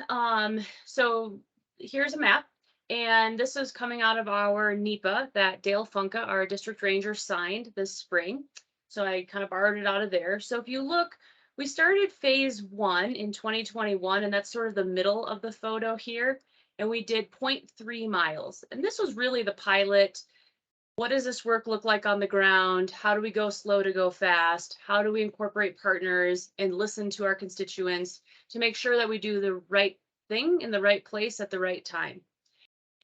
so here's a map, and this is coming out of our NEPA that Dale Funka, our district ranger, signed this spring. So I kind of borrowed it out of there. So if you look, we started phase 1 in 2021, and that's sort of the middle of the photo here. And we did 0.3 miles. And this was really the pilot. What does this work look like on the ground? How do we go slow to go fast? How do we incorporate partners and listen to our constituents to make sure that we do the right thing in the right place at the right time?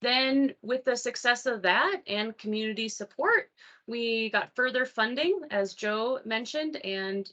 Then with the success of that and community support, we got further funding, as Joe mentioned, and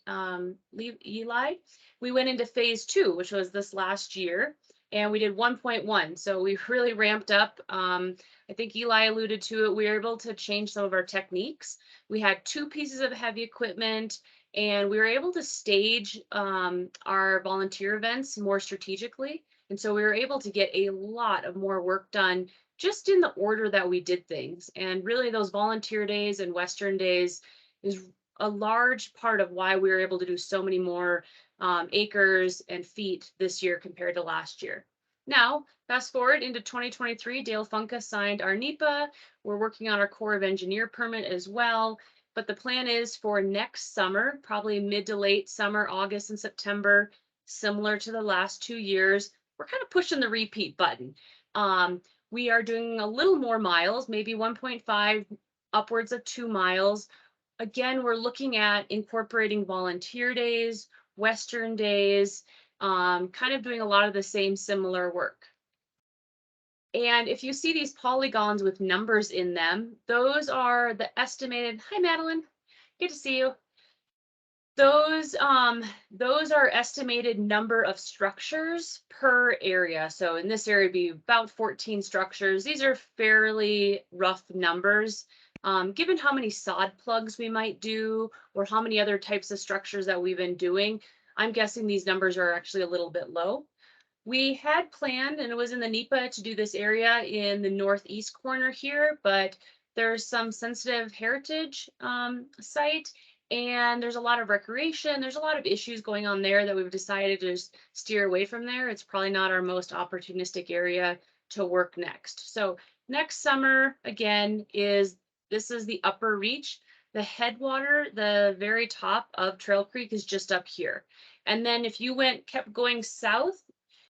Eli. We went into phase 2, which was this last year, and we did 1.1. So we really ramped up. I think Eli alluded to it. We were able to change some of our techniques. We had 2 pieces of heavy equipment, and we were able to stage our volunteer events more strategically. And so we were able to get a lot of more work done just in the order that we did things. And really those volunteer days and Western days is a large part of why we were able to do so many more acres and feet this year compared to last year. Now, fast forward into 2023, Dale Funka signed our NEPA. We're working on our Corps of Engineer permit as well. But the plan is for next summer, probably mid to late summer, August and September, similar to the last 2 years. We're kind of pushing the repeat button. We are doing a little more miles, maybe 1.5, upwards of 2 miles. Again, we're looking at incorporating volunteer days, Western days, kind of doing a lot of the same similar work. And if you see these polygons with numbers in them, those are the estimated, hi Madeline, good to see you. Those are estimated number of structures per area. So in this area, it'd be about 14 structures. These are fairly rough numbers. Given how many sod plugs we might do or how many other types of structures that we've been doing, I'm guessing these numbers are actually a little bit low. We had planned, and it was in the NEPA, to do this area in the northeast corner here, but there's some sensitive heritage site, and there's a lot of recreation. There's a lot of issues going on there that we've decided to just steer away from there. It's probably not our most opportunistic area to work next. So next summer, again, this is the upper reach. The headwater, the very top of Trail Creek, is just up here. And then if you kept going south,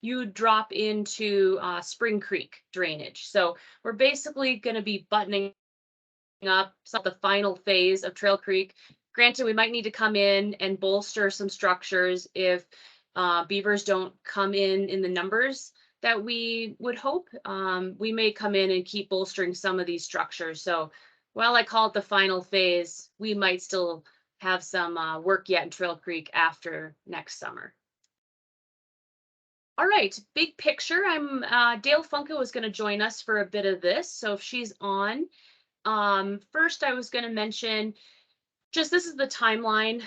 you drop into Spring Creek drainage. So we're basically going to be buttoning up the final phase of Trail Creek. Granted, we might need to come in and bolster some structures if beavers don't come in the numbers that we would hope. We may come in and keep bolstering some of these structures. So while I call it the final phase, we might still have some work yet in Trail Creek after next summer. All right, big picture. Dale Funka was going to join us for a bit of this. So if she's on, first I was going to mention just this is the timeline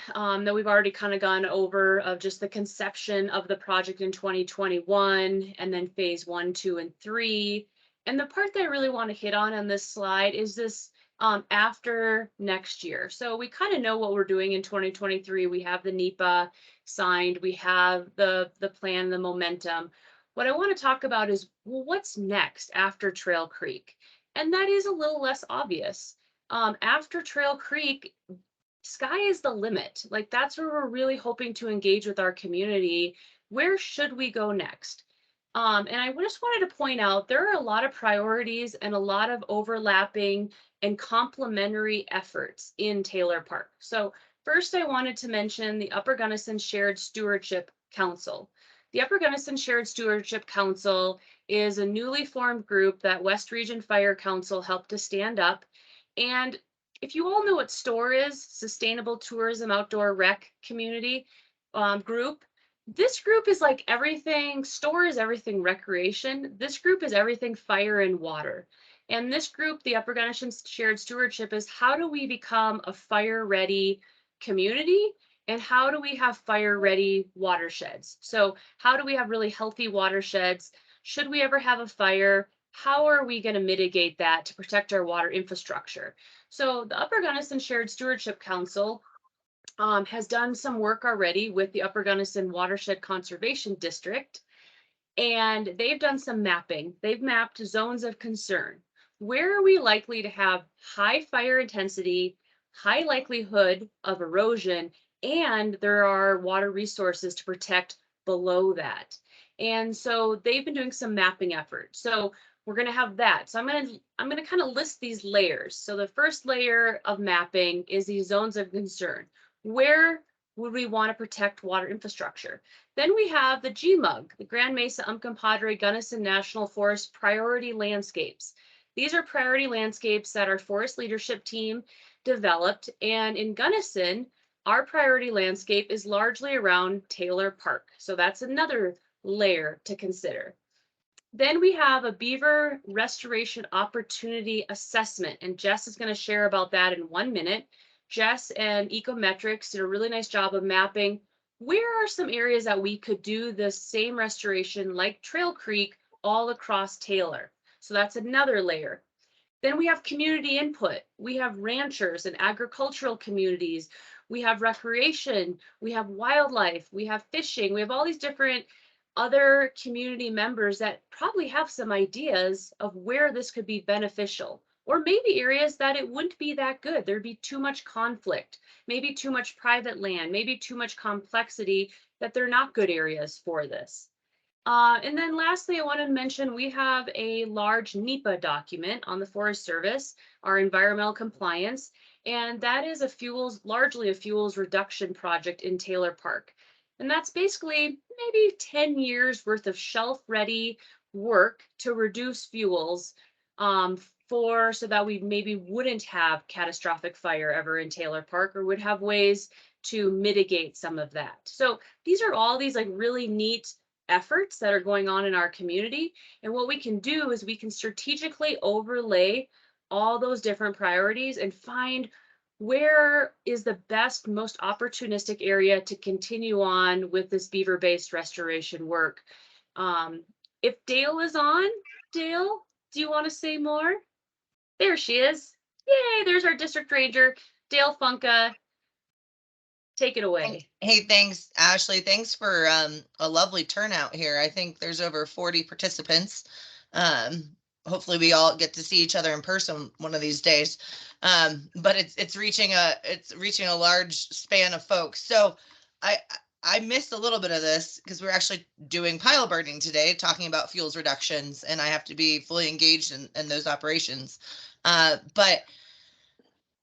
that we've already kind of gone over of just the conception of the project in 2021 and then phase 1, 2, and 3. And the part that I really want to hit on this slide is this after next year. So we kind of know what we're doing in 2023. We have the NEPA signed. We have the plan, the momentum. what I want to talk about is, well, what's next after Trail Creek? And that is a little less obvious. After Trail Creek, sky is the limit. Like, that's where we're really hoping to engage with our community. Where should we go next? And I just wanted to point out, there are a lot of priorities and a lot of overlapping and complementary efforts in Taylor Park. So first, I wanted to mention the Upper Gunnison Shared Stewardship Council. The Upper Gunnison Shared Stewardship Council is a newly formed group that West Region Fire Council helped to stand up. And if you all know what STORE is, Sustainable Tourism Outdoor Rec Community group, this group is like everything. STORE is everything recreation. This group is everything fire and water. And this group, the Upper Gunnison Shared Stewardship, is how do we become a fire-ready community, and how do we have fire-ready watersheds? So how do we have really healthy watersheds? Should we ever have a fire, how are we going to mitigate that to protect our water infrastructure? So the Upper Gunnison Shared Stewardship Council has done some work already with the Upper Gunnison Watershed Conservation District, and they've done some mapping. They've mapped zones of concern. Where are we likely to have high fire intensity, high likelihood of erosion, and there are water resources to protect below that? And so they've been doing some mapping efforts. So we're going to have that. So I'm going to kind of list these layers. So the first layer of mapping is these zones of concern. Where would we want to protect water infrastructure? Then we have the GMUG, the Grand Mesa Uncompahgre Gunnison National Forest Priority Landscapes. These are priority landscapes that our forest leadership team developed. And in Gunnison, our priority landscape is largely around Taylor Park. So that's another layer to consider. Then we have a beaver restoration opportunity assessment, and Jess is going to share about that in 1 minute. Jess and Ecometrics did a really nice job of mapping where are some areas that we could do the same restoration like Trail Creek all across Taylor. So that's another layer. Then we have community input. We have ranchers and agricultural communities. We have recreation. We have wildlife. We have fishing. We have all these different other community members that probably have some ideas of where this could be beneficial, or maybe areas that it wouldn't be that good. There'd be too much conflict, maybe too much private land, maybe too much complexity, that they're not good areas for this. And then lastly, I want to mention we have a large NEPA document on the Forest Service, our environmental compliance, and that is largely a fuels reduction project in Taylor Park. And that's basically maybe 10 years worth of shelf-ready work to reduce fuels so that we maybe wouldn't have catastrophic fire ever in Taylor Park, or would have ways to mitigate some of that. So these are all these like really neat efforts that are going on in our community. And what we can do is we can strategically overlay all those different priorities and find where is the best, most opportunistic area to continue on with this beaver-based restoration work. If Dale is on, Dale, do you want to say more? There she is. Yay, there's our district ranger, Dale Funka. Take it away. Hey, thanks, Ashley. Thanks for a lovely turnout here. I think there's over 40 participants. Hopefully we all get to see each other in person one of these days. But it's reaching a large span of folks. So I missed a little bit of this because we're actually doing pile burning today, talking about fuels reductions, and I have to be fully engaged in those operations. But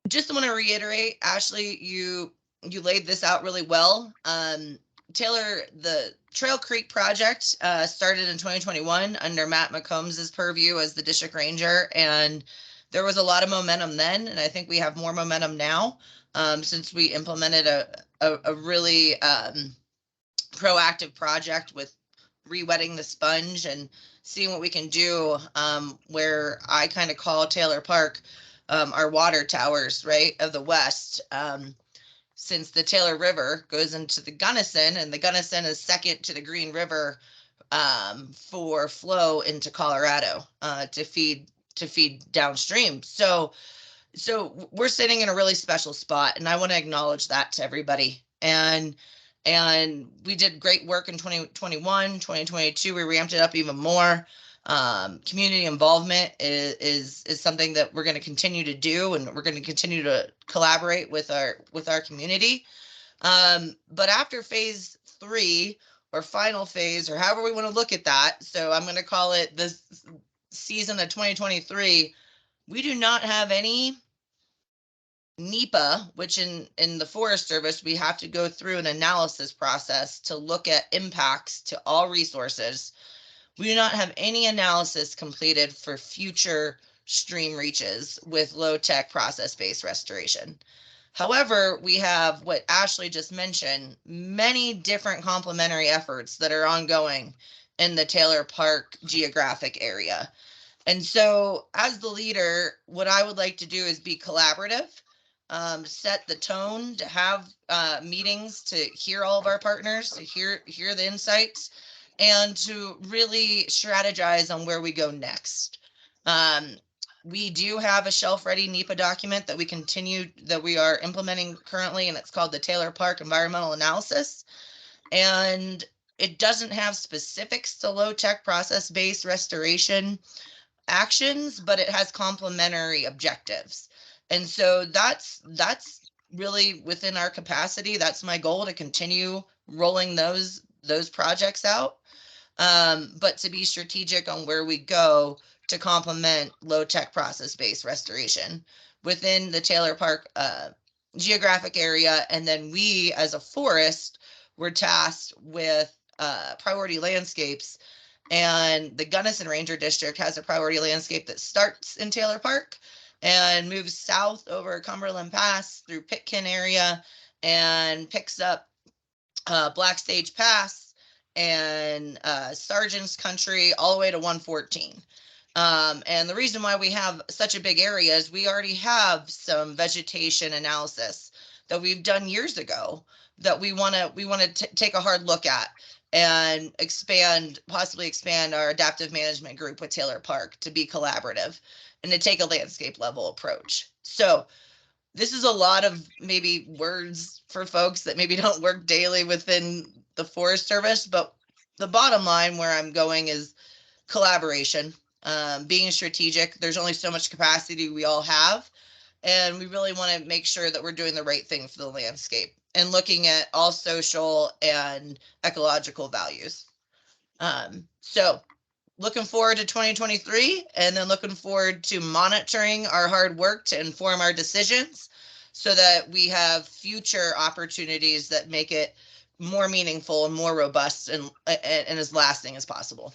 just want to reiterate, Ashley, you laid this out really well. Taylor, the Trail Creek project started in 2021 under Matt McCombs's purview as the district ranger, and there was a lot of momentum then, and I think we have more momentum now since we implemented a really proactive project with re-wetting the sponge and seeing what we can do where I kind of call Taylor Park our water towers, right, of the West. Since the Taylor River goes into the Gunnison, and the Gunnison is second to the Green River for flow into Colorado to feed downstream. So we're sitting in a really special spot, and I want to acknowledge that to everybody. And And we did great work in 2021, 2022. We ramped it up even more. Community involvement is something that we're going to continue to do, and we're going to continue to collaborate with our community. But after phase 3 or final phase, or however we want to look at that, so I'm going to call it this season of 2023, we do not have any NEPA, which in the Forest Service, we have to go through an analysis process to look at impacts to all resources. We do not have any analysis completed for future stream reaches with low-tech process-based restoration. However, we have what Ashley just mentioned, many different complementary efforts that are ongoing in the Taylor Park geographic area. And so as the leader, what I would like to do is be collaborative, set the tone, to have meetings, to hear all of our partners, to hear the insights, and to really strategize on where we go next. We do have a shelf-ready NEPA document that we are implementing currently, and it's called the Taylor Park Environmental Analysis. And it doesn't have specifics to low-tech process-based restoration actions, but it has complementary objectives. And so that's really within our capacity. That's my goal, to continue rolling those projects out. But to be strategic on where we go to complement low-tech process-based restoration within the Taylor Park geographic area. And then we, as a forest, were tasked with priority landscapes. And the Gunnison Ranger District has a priority landscape that starts in Taylor Park and moves south over Cumberland Pass through Pitkin area and picks up Black Stage Pass and Sargent's Country all the way to 114. And the reason why we have such a big area is we already have some vegetation analysis that we've done years ago that we want to take a hard look at and possibly expand our adaptive management group with Taylor Park to be collaborative and to take a landscape level approach. So this is a lot of maybe words for folks that maybe don't work daily within the Forest Service, but the bottom line where I'm going is collaboration, being strategic. There's only so much capacity we all have, and we really want to make sure that we're doing the right thing for the landscape and looking at all social and ecological values. So looking forward to 2023, and then looking forward to monitoring our hard work to inform our decisions so that we have future opportunities that make it more meaningful and more robust and as lasting as possible.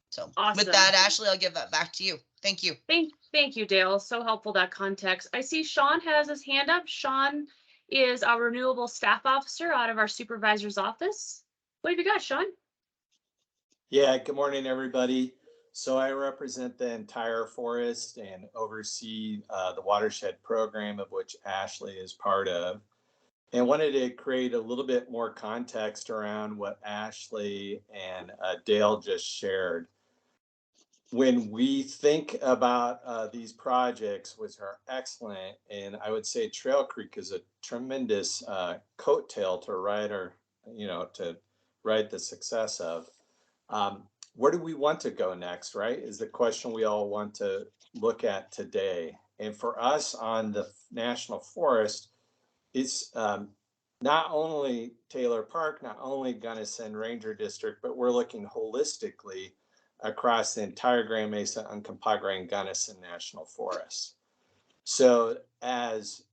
So Awesome. With that, Ashley, I'll give that back to you. Thank you. Thank you, Dale. So helpful, that context. I see Sean has his hand up. Sean is our renewable staff officer out of our supervisor's office. What have you got, Sean? Yeah, good morning, everybody. So I represent the entire forest and oversee the watershed program, of which Ashley is part of. And wanted to create a little bit more context around what Ashley and Dale just shared. When we think about these projects, which are excellent, and I would say Trail Creek is a tremendous coattail to ride the success of. Where do we want to go next, right? Is the question we all want to look at today. And for us on the National Forest, it's not only Taylor Park, not only Gunnison Ranger District, but we're looking holistically across the entire Grand Mesa, Uncompahgre, and Gunnison National Forests. So as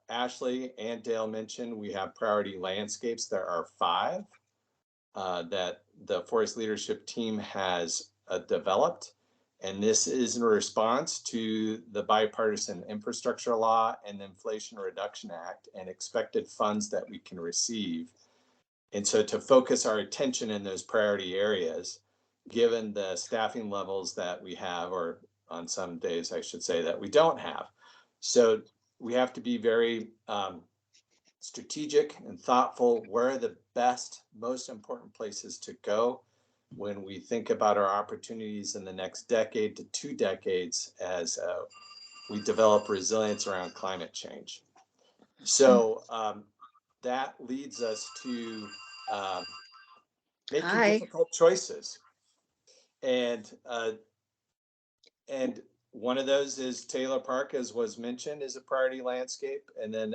Ashley and Dale mentioned, we have priority landscapes. There are 5 that the forest leadership team has developed. And this is in response to the bipartisan infrastructure law and the Inflation Reduction Act and expected funds that we can receive. And so to focus our attention in those priority areas, given the staffing levels that we have, or on some days, I should say, that we don't have. So we have to be very strategic and thoughtful. Where are the best, most important places to go when we think about our opportunities in the next decade to 2 decades as we develop resilience around climate change. So that leads us to making Hi. difficult choices. And one of those is Taylor Park, as was mentioned, is a priority landscape. And then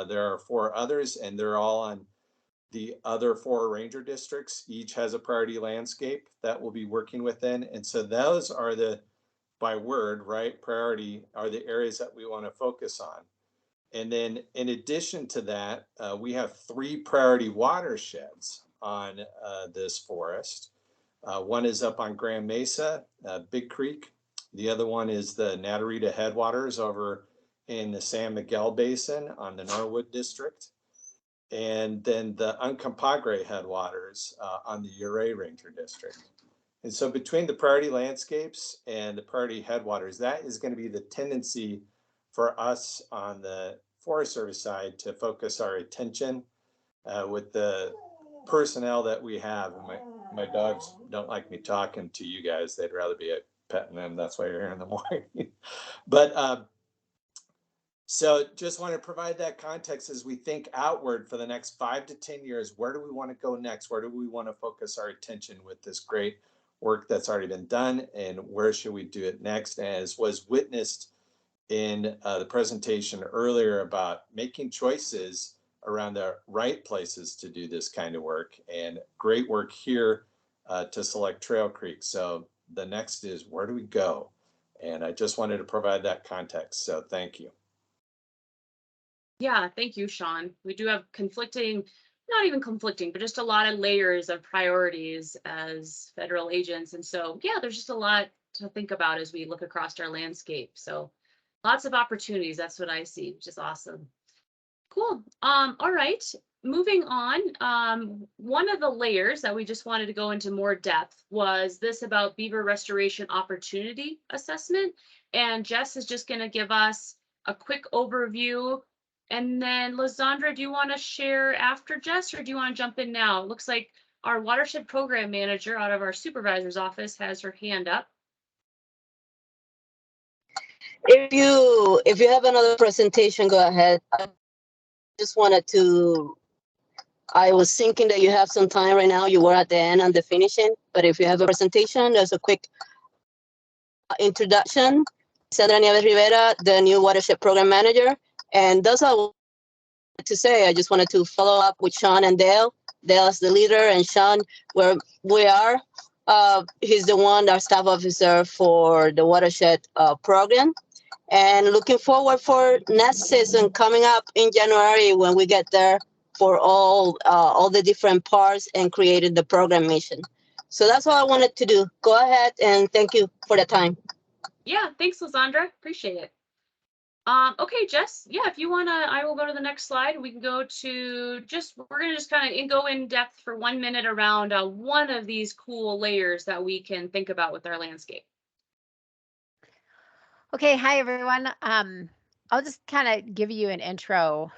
there are 4 others, and they're all on the other 4 ranger districts. Each has a priority landscape that we'll be working within. And so those are the, by word, right, priority are the areas that we want to focus on. And then in addition to that, we have 3 priority watersheds on this forest. One is up on Grand Mesa, Big Creek. The other one is the Natarita headwaters over in the San Miguel Basin on the Norwood District. And then the Uncompahgre headwaters on the Uray Ranger District. And so between the priority landscapes and the priority headwaters, that is going to be the tendency for us on the Forest Service side to focus our attention with the personnel that we have. And my dogs don't like me talking to you guys. They'd rather be petting them. That's why you're here in the morning. But so just want to provide that context as we think outward for the next 5 to 10 years. Where do we want to go next? Where do we want to focus our attention with this great work that's already been done? And where should we do it next? As was witnessed in the presentation earlier about making choices around the right places to do this kind of work, and great work here to select Trail Creek. So the next is, where do we go? And I just wanted to provide that context. So thank you. Yeah, thank you, Sean. We do have conflicting, not even conflicting, but just a lot of layers of priorities as federal agents. And so, yeah, there's just a lot to think about as we look across our landscape. So lots of opportunities. That's what I see, which is awesome. Cool. All right. Moving on. One of the layers that we just wanted to go into more depth was this about beaver restoration opportunity assessment. And Jess is just going to give us a quick overview. And then Lizandra, do you want to share after Jess, or do you want to jump in now? It looks like our watershed program manager out of our supervisor's office has her hand up. If you have another presentation, go ahead. I just wanted to, I was thinking that you have some time right now. You were at the end and the finishing, but if you have a presentation, there's a quick introduction. Sandra Nieves Rivera, the new watershed program manager. And that's all I wanted to say. I just wanted to follow up with Sean and Dale. Dale's the leader, and Sean, where we are. He's the one, our staff officer for the watershed program. And looking forward for next season coming up in January when we get there for all the different parts and creating the program mission. So that's all I wanted to do. Go ahead, and thank you for the time. Yeah, thanks, Lizandra. Appreciate it. Okay, Jess, yeah, if you want to, I will go to the next slide. We can go to we're going to just kind of go in depth for 1 minute around one of these cool layers that we can think about with our landscape. Okay, hi everyone. I'll just kind of give you an intro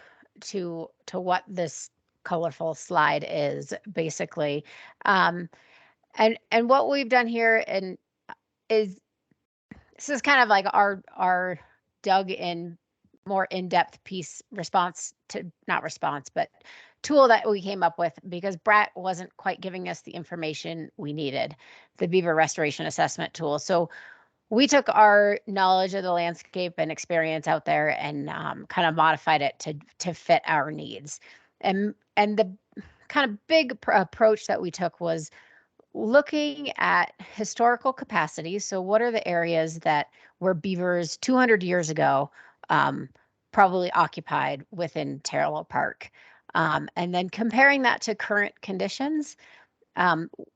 to what this colorful slide is basically. And what we've done here is this is kind of like our dug in more in-depth piece response to not response, but tool that we came up with because Brett wasn't quite giving us the information we needed, the beaver restoration assessment tool. So we took our knowledge of the landscape and experience out there and kind of modified it to fit our needs. And the kind of big approach that we took was looking at historical capacity. So what are the areas that were beavers 200 years ago probably occupied within Taylor Park? And then comparing that to current conditions,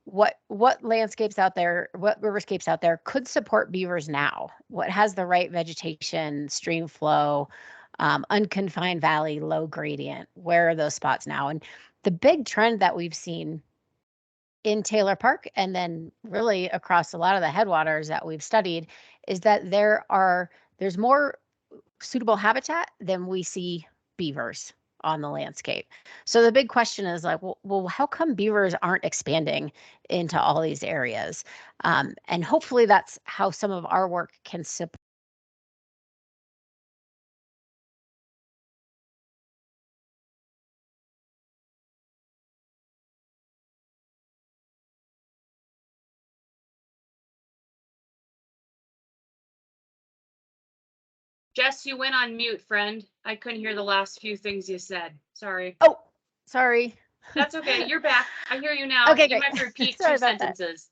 what landscapes out there, what riverscapes out there could support beavers now? What has the right vegetation, stream flow, unconfined valley, low gradient? Where are those spots now? And the big trend that we've seen in Taylor Park and then really across a lot of the headwaters that we've studied is that there's more suitable habitat than we see beavers on the landscape. So the big question is like, well, how come beavers aren't expanding into all these areas? And hopefully that's how some of our work can support Jess, you went on mute, friend. I couldn't hear the last few things you said. Sorry. Oh, sorry. That's okay. You're back. I hear you now. Okay, You great. might have to repeat Sorry two about that. sentences.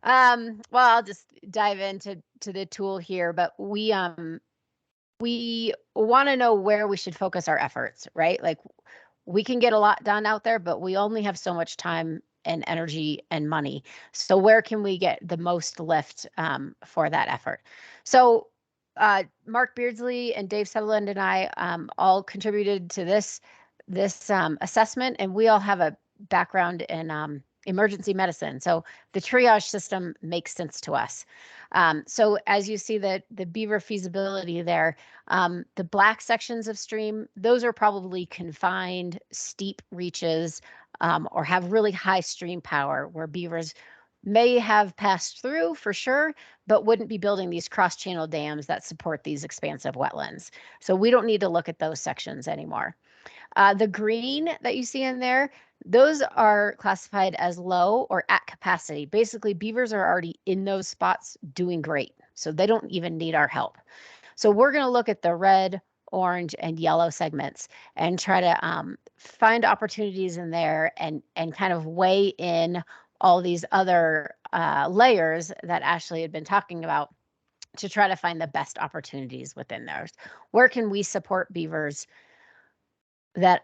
Well, I'll just dive into the tool here, but we want to know where we should focus our efforts, right? Like we can get a lot done out there, but we only have so much time and energy and money. So where can we get the most lift for that effort? So Mark Beardsley and Dave Sutherland and I all contributed to this assessment, and we all have a background in emergency medicine. So the triage system makes sense to us. So as you see the beaver feasibility there, the black sections of stream, those are probably confined, steep reaches, or have really high stream power where beavers may have passed through for sure, but wouldn't be building these cross-channel dams that support these expansive wetlands. So we don't need to look at those sections anymore. The green that you see in there, those are classified as low or at capacity. Basically, beavers are already in those spots doing great, so they don't even need our help. So we're going to look at the red, orange, and yellow segments and try to find opportunities in there and kind of weigh in all these other layers that Ashley had been talking about to try to find the best opportunities within those. Where can we support beavers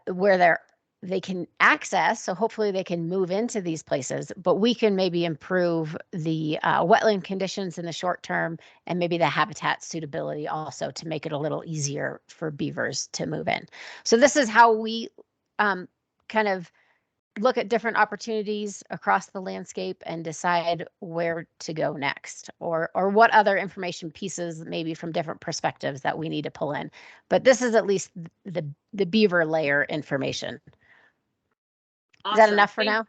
where they can access, so hopefully they can move into these places, but we can maybe improve the wetland conditions in the short term and maybe the habitat suitability also to make it a little easier for beavers to move in. So this is how we kind of look at different opportunities across the landscape and decide where to go next, or what other information pieces maybe from different perspectives that we need to pull in. But this is at least the beaver layer information. Awesome. Is that enough for now?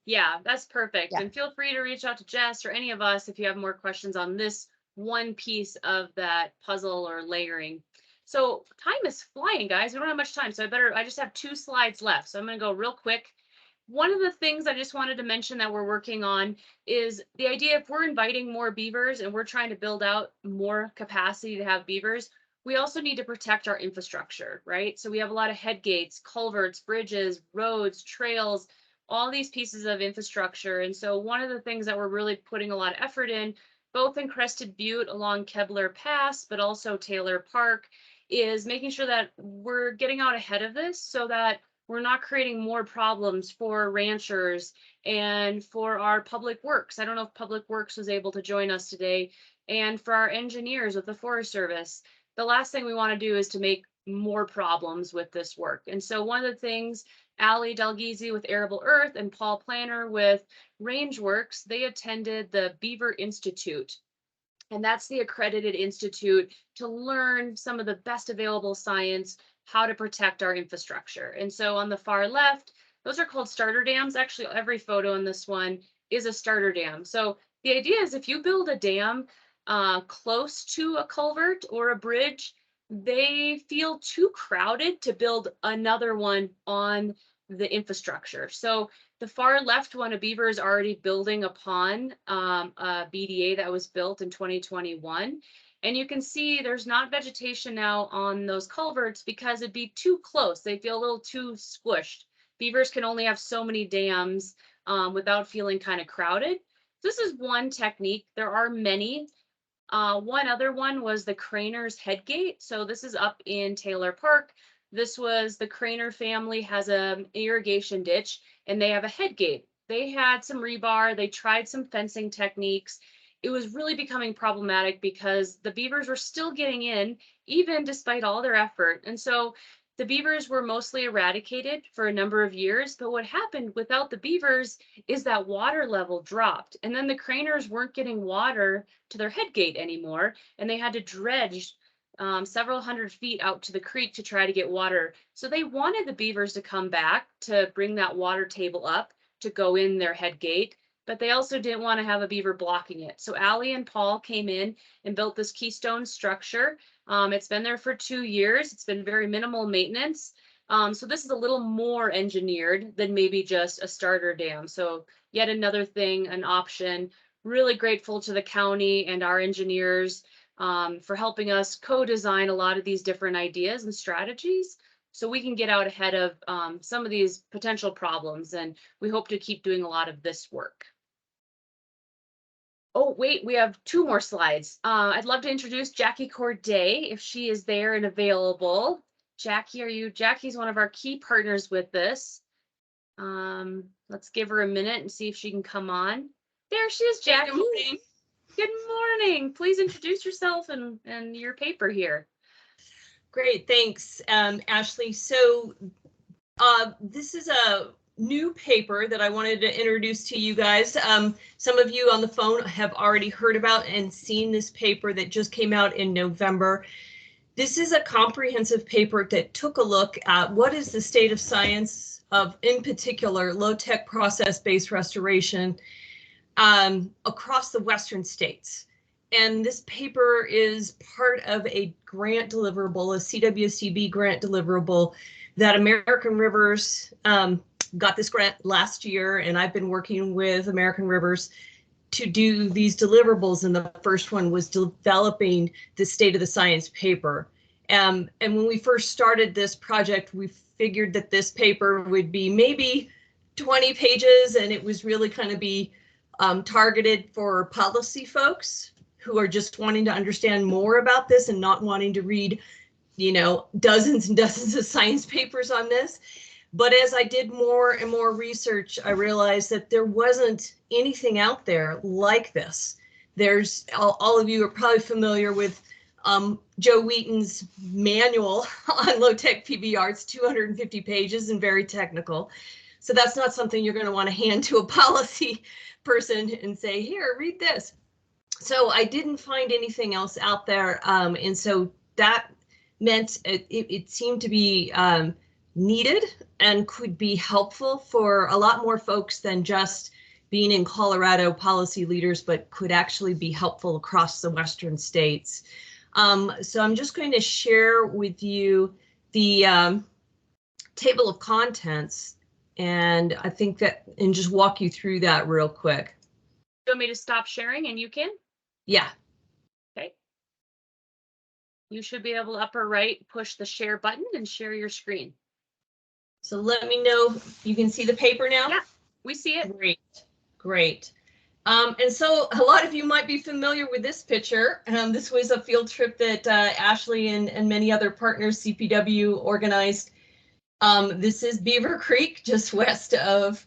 Yeah, that's perfect. Yeah. And feel free to reach out to Jess or any of us if you have more questions on this one piece of that puzzle or layering. So time is flying, guys. We don't have much time, so I just have 2 slides left. So I'm going to go real quick. One of the things I just wanted to mention that we're working on is the idea if we're inviting more beavers and we're trying to build out more capacity to have beavers, we also need to protect our infrastructure, right? So we have a lot of head gates, culverts, bridges, roads, trails, all these pieces of infrastructure. And so one of the things that we're really putting a lot of effort in, both in Crested Butte along Kebler Pass, but also Taylor Park, is making sure that we're getting out ahead of this so that we're not creating more problems for ranchers and for our public works. I don't know if Public Works was able to join us today, and for our engineers with the Forest Service. The last thing we want to do is to make more problems with this work. And so one of the things, Ali Dalgizi with Arable Earth and Paul Planner with Rangeworks, they attended the Beaver Institute. And that's the accredited institute to learn some of the best available science, how to protect our infrastructure. And so on the far left, those are called starter dams. Actually, every photo in this one is a starter dam. So the idea is if you build a dam close to a culvert or a bridge, they feel too crowded to build another one on the infrastructure. So the far left one, a beaver is already building upon a BDA that was built in 2021. And you can see there's not vegetation now on those culverts because it'd be too close. They feel a little too squished. Beavers can only have so many dams without feeling kind of crowded. This is one technique. There are many. One other one was the Craner's Headgate. So this is up in Taylor Park. This was the Craner family has an irrigation ditch and they have a headgate. They had some rebar. They tried some fencing techniques. It was really becoming problematic because the beavers were still getting in, even despite all their effort. And so the beavers were mostly eradicated for a number of years. But what happened without the beavers is that water level dropped. And then the Craners weren't getting water to their headgate anymore. And they had to dredge several hundred feet out to the creek to try to get water. So they wanted the beavers to come back to bring that water table up to go in their head gate, but they also didn't want to have a beaver blocking it. So Allie and Paul came in and built this keystone structure. It's been there for 2 years. It's been very minimal maintenance. So this is a little more engineered than maybe just a starter dam. So yet another thing, an option. Really grateful to the county and our engineers for helping us co-design a lot of these different ideas and strategies so we can get out ahead of some of these potential problems. And we hope to keep doing a lot of this work. Oh, wait, we have 2 more slides. I'd love to introduce Jackie Corday if she is there and available. Jackie, Jackie's one of our key partners with this. Let's give her a minute and see if she can come on. There she is, Jackie. Good morning. Good morning. Please introduce yourself and your paper here. Great, thanks, Ashley. So this is a new paper that I wanted to introduce to you guys. Some of you on the phone have already heard about and seen this paper that just came out in November. This is a comprehensive paper that took a look at what is the state of science of, in particular, low-tech process-based restoration across the Western states. And this paper is part of a grant deliverable, a CWCB grant deliverable that American Rivers got this grant last year, and I've been working with American Rivers to do these deliverables, and the first one was developing the state of the science paper. And when we first started this project, we figured that this paper would be maybe 20 pages, and it was really kind of be targeted for policy folks who are just wanting to understand more about this and not wanting to read, you know, dozens and dozens of science papers on this. But as I did more and more research, I realized that there wasn't anything out there like this. There's, all of you are probably familiar with Joe Wheaton's manual on low-tech PBR. It's 250 pages and very technical. So that's not something you're going to want to hand to a policy person and say, here, read this. So I didn't find anything else out there. And so that meant it seemed to be needed and could be helpful for a lot more folks than just being in Colorado policy leaders, but could actually be helpful across the Western states. So I'm just going to share with you the table of contents, and I think that, and just walk you through that real quick. You want me to stop sharing and you can? Yeah. Okay. You should be able to upper right, push the share button and share your screen. So let me know, you can see the paper now? Yeah, we see it. Great, great. And so a lot of you might be familiar with this picture. This was a field trip that Ashley and many other partners, CPW, organized. This is Beaver Creek, just west of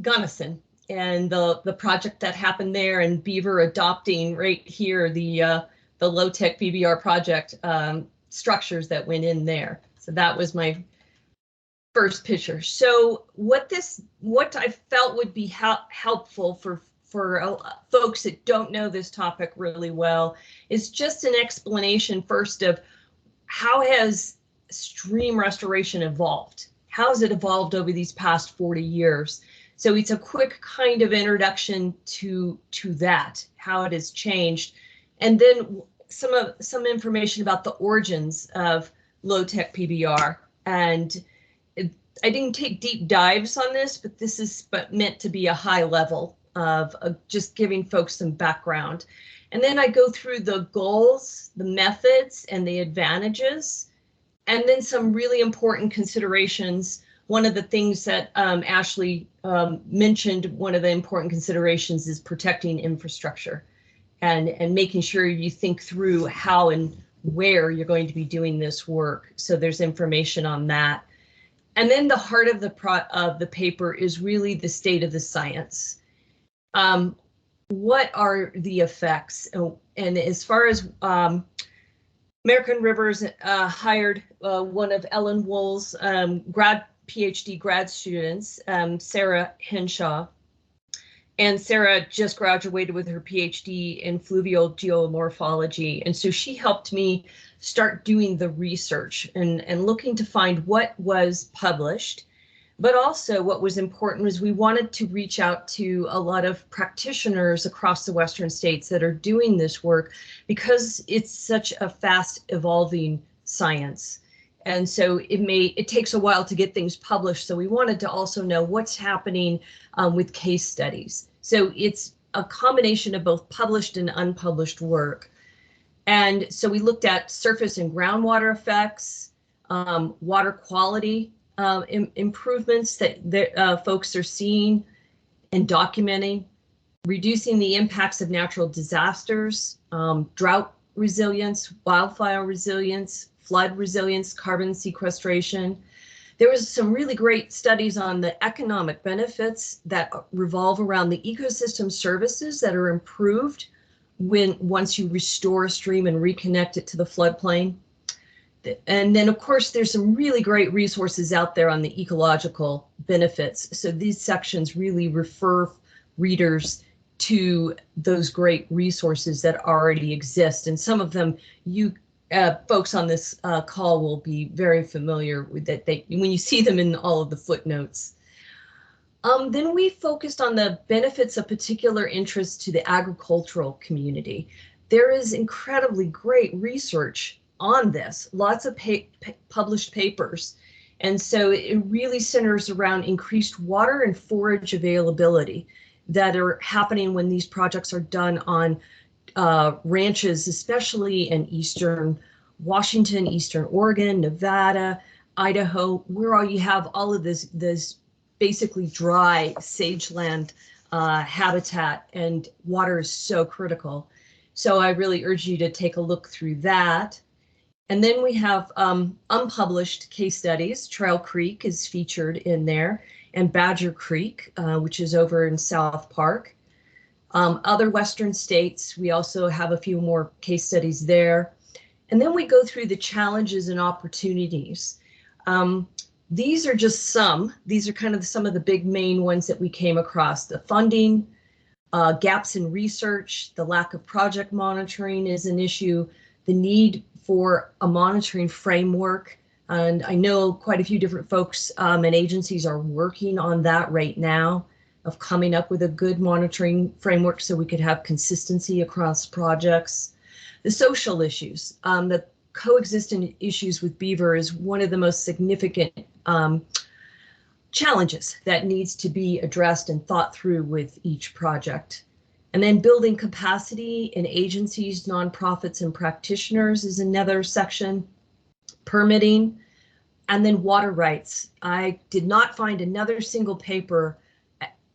Gunnison, and the project that happened there, and Beaver adopting right here the low-tech PBR project structures that went in there. So that was my first picture. So what I felt would be helpful for folks that don't know this topic really well is just an explanation first of how has stream restoration evolved? How has it evolved over these past 40 years? So it's a quick kind of introduction to that, how it has changed, and then some information about the origins of low-tech PBR. And I didn't take deep dives on this, but this is meant to be a high level of just giving folks some background. And then I go through the goals, the methods, and the advantages, and then some really important considerations. One of the things that Ashley mentioned, one of the important considerations is protecting infrastructure and making sure you think through how and where you're going to be doing this work. So there's information on that. And then the heart of the paper is really the state of the science. What are the effects? And as far as American Rivers hired one of Ellen Wool's PhD grad students, Sarah Henshaw. And Sarah just graduated with her PhD in fluvial geomorphology. And so she helped me start doing the research and looking to find what was published. But also what was important was we wanted to reach out to a lot of practitioners across the Western states that are doing this work because it's such a fast evolving science. And so it takes a while to get things published. So we wanted to also know what's happening with case studies. So it's a combination of both published and unpublished work. And so we looked at surface and groundwater effects, water quality improvements that folks are seeing and documenting, reducing the impacts of natural disasters, drought resilience, wildfire resilience, flood resilience, carbon sequestration. There was some really great studies on the economic benefits that revolve around the ecosystem services that are improved once you restore a stream and reconnect it to the floodplain. And then, of course, there's some really great resources out there on the ecological benefits. So these sections really refer readers to those great resources that already exist. And some of them you folks on this call will be very familiar with that when you see them in all of the footnotes. Then we focused on the benefits of particular interest to the agricultural community. There is incredibly great research on this, lots of published papers. And so it really centers around increased water and forage availability that are happening when these projects are done on ranches, especially in eastern Washington, eastern Oregon, Nevada, Idaho, where all you have all of this basically dry sageland habitat, and water is so critical. So I really urge you to take a look through that. And then we have unpublished case studies. Trail Creek is featured in there, and Badger Creek, which is over in South Park. Other Western states, we also have a few more case studies there. And then we go through the challenges and opportunities. These are just some. These are kind of some of the big main ones that we came across. The funding, gaps in research, the lack of project monitoring is an issue, the need for a monitoring framework. And I know quite a few different folks and agencies are working on that right now, of coming up with a good monitoring framework so we could have consistency across projects. The social issues, the coexistent issues with beaver is one of the most significant challenges that needs to be addressed and thought through with each project. And then building capacity in agencies, nonprofits, and practitioners is another section. Permitting, and then water rights. I did not find another single paper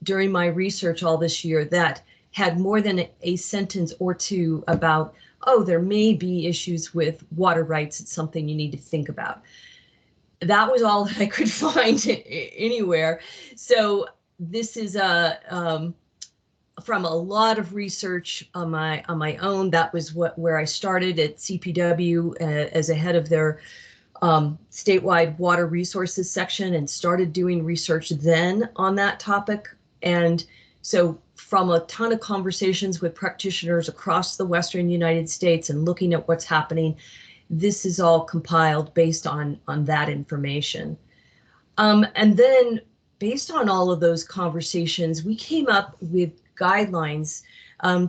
during my research all this year that had more than a sentence or two about, oh, there may be issues with water rights. It's something you need to think about. That was all that I could find anywhere. So this is from a lot of research on my own. That was where I started at CPW as a head of their statewide water resources section, and started doing research then on that topic. And so from a ton of conversations with practitioners across the Western United States and looking at what's happening, this is all compiled based on that information. And then based on all of those conversations, we came up with guidelines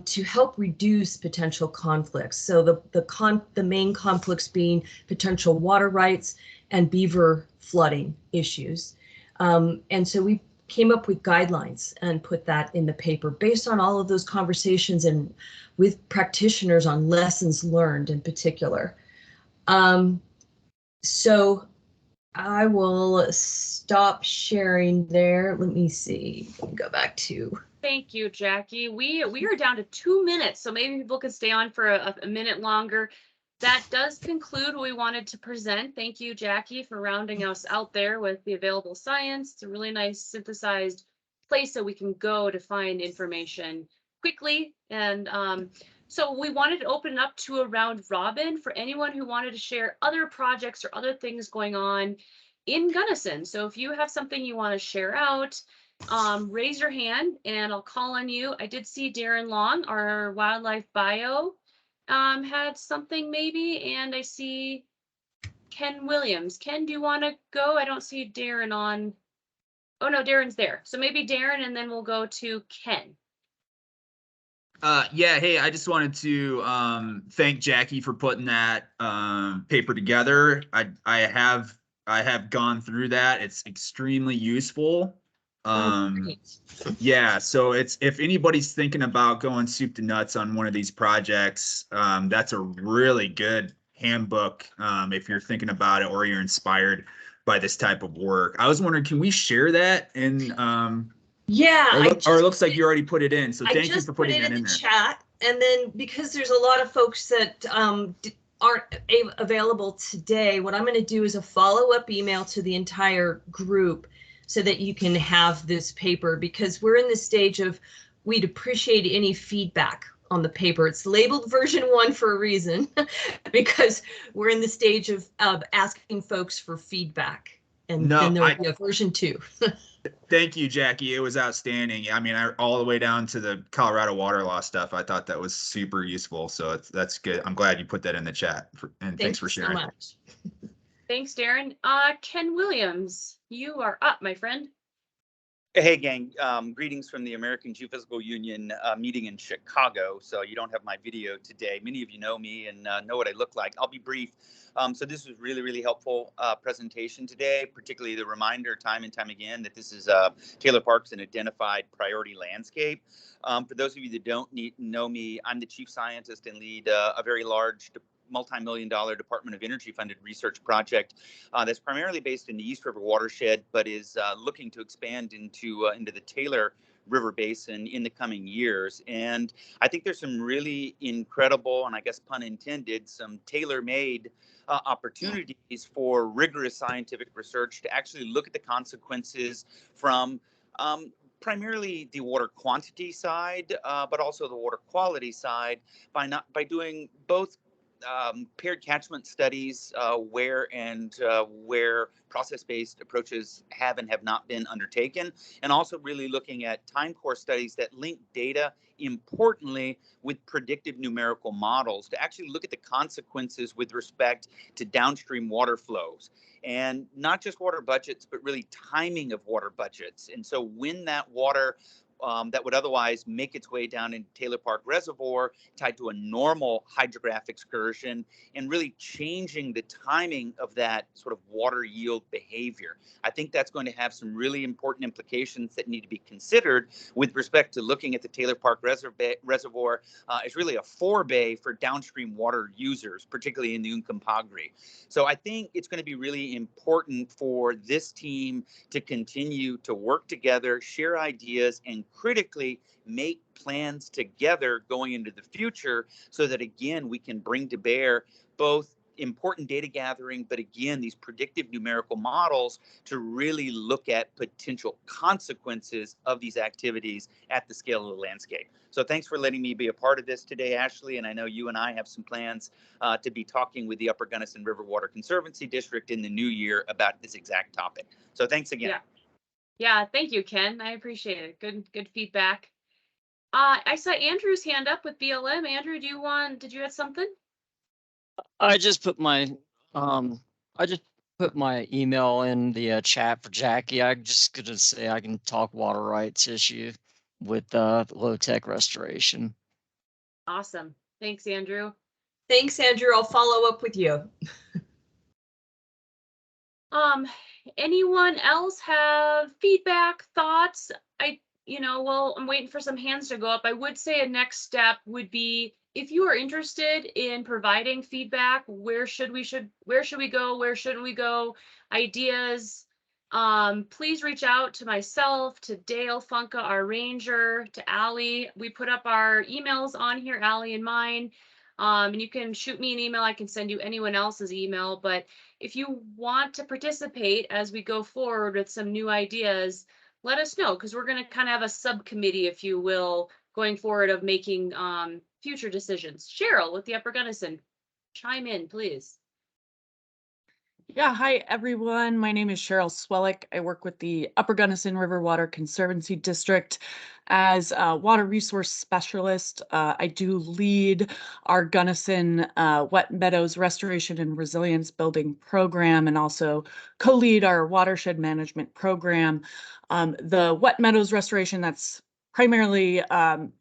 to help reduce potential conflicts. So the main conflicts being potential water rights and beaver flooding issues. And so we came up with guidelines and put that in the paper based on all of those conversations and with practitioners on lessons learned in particular. So I will stop sharing there. Let me see, go back to. Thank you, Jackie. We are down to 2 minutes, so maybe people could stay on for a minute longer. That does conclude what we wanted to present. Thank you, Jackie, for rounding us out there with the available science. It's a really nice synthesized place that we can go to find information quickly. And so we wanted to open it up to a round robin for anyone who wanted to share other projects or other things going on in Gunnison. So if you have something you want to share out, raise your hand and I'll call on you. I did see Darren Long, our wildlife bio, had something maybe, and I see Ken Williams. Ken, do you want to go? I don't see Darren on. Oh no, Darren's there. So maybe Darren, and then we'll go to Ken. Yeah, hey, I just wanted to thank Jackie for putting that paper together. I have gone through that. It's extremely useful. Great. Yeah, so it's, if anybody's thinking about going soup to nuts on one of these projects, that's a really good handbook, if you're thinking about it or you're inspired by this type of work. I was wondering, can we share that? And Yeah, or it looks like you already put it in, so I thank you just for put putting it that in in the there. chat, and then because there's a lot of folks that aren't available today, what I'm going to do is a follow-up email to the entire group so that you can have this paper, because we're in the stage of, we'd appreciate any feedback on the paper. It's labeled version 1 for a reason, because we're in the stage of asking folks for feedback, and No, then there'll be a version 2. Thank you, Jackie. It was outstanding. I mean, all the way down to the Colorado water law stuff. I thought that was super useful. So that's good. I'm glad you put that in the chat. And thanks for sharing. So much. Thanks, Darren. Ken Williams, you are up, my friend. Hey, gang. Greetings from the American Geophysical Union meeting in Chicago. So you don't have my video today. Many of you know me and know what I look like. I'll be brief. So this was really, really helpful presentation today, particularly the reminder time and time again that this is Taylor Park's an identified priority landscape. For those of you that don't know me, I'm the chief scientist and lead a very large multi-million-dollar Department of Energy funded research project that's primarily based in the East River watershed, but is looking to expand into the Taylor River Basin in the coming years. And I think there's some really incredible, and I guess pun intended, some tailor-made opportunities for rigorous scientific research to actually look at the consequences from primarily the water quantity side, but also the water quality side by doing both paired catchment studies where process-based approaches have and have not been undertaken, and also really looking at time course studies that link data importantly with predictive numerical models to actually look at the consequences with respect to downstream water flows, and not just water budgets, but really timing of water budgets. And so when that water that would otherwise make its way down in Taylor Park Reservoir tied to a normal hydrographic excursion, and really changing the timing of that sort of water yield behavior. I think that's going to have some really important implications that need to be considered with respect to looking at the Taylor Park Reservoir as really a forebay for downstream water users, particularly in the Uncompahgre. So I think it's going to be really important for this team to continue to work together, share ideas, and critically make plans together going into the future so that, again, we can bring to bear both important data gathering, but again, these predictive numerical models to really look at potential consequences of these activities at the scale of the landscape. So thanks for letting me be a part of this today, Ashley. And I know you and I have some plans to be talking with the Upper Gunnison River Water Conservancy District in the new year about this exact topic. So thanks again. Yeah, thank you, Ken. I appreciate it. Good feedback. I saw Andrew's hand up with BLM. Andrew, did you have something? I just put my email in the chat for Jackie. I'm just gonna say I can talk water rights issue with low tech restoration. Awesome. Thanks, Andrew. Thanks, Andrew. I'll follow up with you. Anyone else have feedback, thoughts? Well, I'm waiting for some hands to go up. I would say a next step would be, if you are interested in providing feedback, where should we go? Where shouldn't we go? Ideas. Please reach out to myself, to Dale Funka, our ranger, to Allie. We put up our emails on here, Allie and mine. And you can shoot me an email. I can send you anyone else's email. But if you want to participate as we go forward with some new ideas, let us know, because we're going to kind of have a subcommittee, if you will, going forward of making future decisions. Cheryl with the Upper Gunnison, chime in, please. Yeah, hi everyone. My name is Cheryl Swellick. I work with the Upper Gunnison River Water Conservancy District as a water resource specialist. I do lead our Gunnison Wet Meadows Restoration and Resilience Building Program, and also co-lead our watershed management program. The Wet Meadows Restoration, that's primarily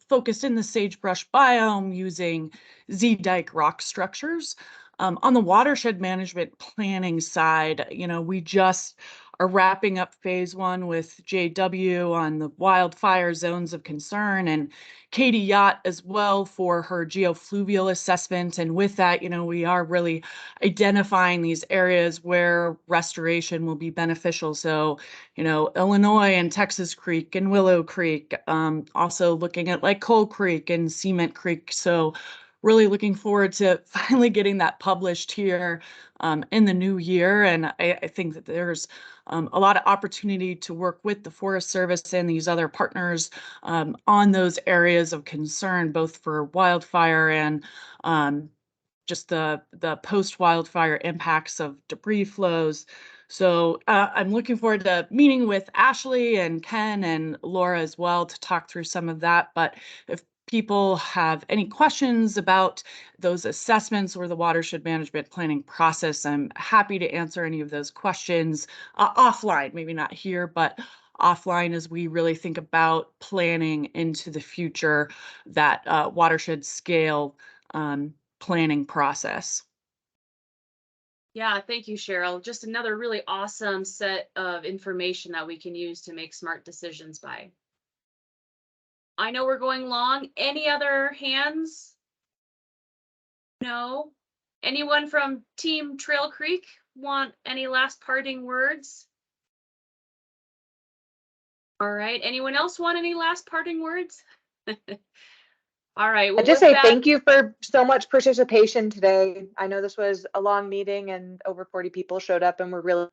focused in the sagebrush biome using Z-dike rock structures. On the watershed management planning side, we just are wrapping up phase 1 with JW on the wildfire zones of concern, and Katie Yacht as well for her geofluvial assessment. And with that, we are really identifying these areas where restoration will be beneficial. So, Illinois and Texas Creek and Willow Creek, also looking at like Coal Creek and Cement Creek. So really looking forward to finally getting that published here in the new year. And I think that there's a lot of opportunity to work with the Forest Service and these other partners on those areas of concern, both for wildfire and just the post-wildfire impacts of debris flows. So I'm looking forward to meeting with Ashley and Ken and Laura as well to talk through some of that. But if people have any questions about those assessments or the watershed management planning process, I'm happy to answer any of those questions offline, maybe not here, but offline, as we really think about planning into the future, that watershed scale planning process. Yeah, thank you, Cheryl. Just another really awesome set of information that we can use to make smart decisions by. I know we're going long. Any other hands? No? Anyone from Team Trail Creek want any last parting words? All right. Anyone else want any last parting words? All right. Well, I just with say that, thank you for so much participation today. I know this was a long meeting and over 40 people showed up, and we're really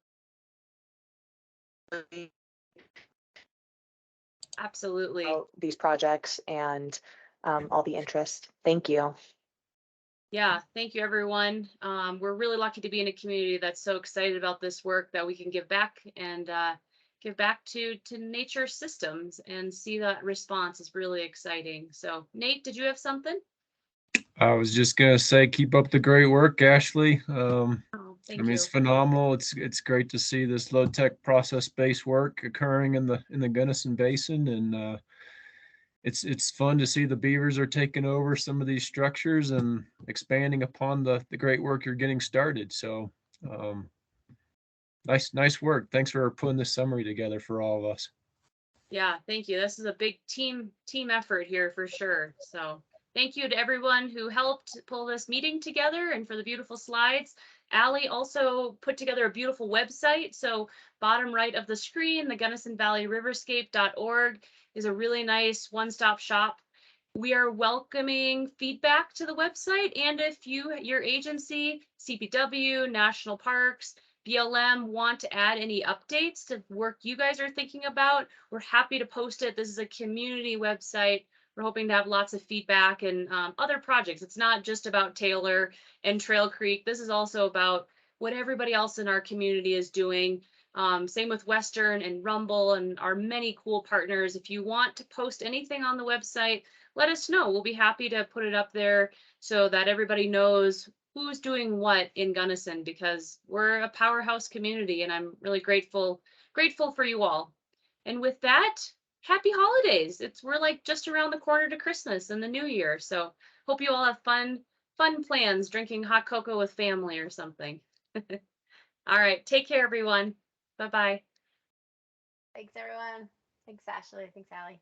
absolutely. These projects and all the interest. Thank you. Yeah, thank you, everyone. We're really lucky to be in a community that's so excited about this work that we can give back and give back to nature systems and see that response is really exciting. So, Nate, did you have something? I was just gonna say, keep up the great work, Ashley. Thank you. It's phenomenal. It's great to see this low tech process based work occurring in the Gunnison Basin, and it's fun to see the beavers are taking over some of these structures and expanding upon the great work you're getting started. So nice work. Thanks for putting this summary together for all of us. Yeah, thank you. This is a big team effort here for sure. So thank you to everyone who helped pull this meeting together and for the beautiful slides. Allie also put together a beautiful website. So bottom right of the screen, the Gunnison Valley Riverscape.org is a really nice one-stop shop. We are welcoming feedback to the website, and if your agency, CPW, National Parks, BLM want to add any updates to work you guys are thinking about, we're happy to post it. This is a community website. We're hoping to have lots of feedback and other projects. It's not just about Taylor and Trail Creek. This is also about what everybody else in our community is doing. Same with Western and Rumble and our many cool partners. If you want to post anything on the website, let us know. We'll be happy to put it up there so that everybody knows who's doing what in Gunnison, because we're a powerhouse community and I'm really grateful for you all. And with that, happy holidays. We're like just around the corner to Christmas and the new year. So hope you all have fun plans, drinking hot cocoa with family or something. All right. Take care, everyone. Bye-bye. Thanks, everyone. Thanks, Ashley. Thanks, Allie.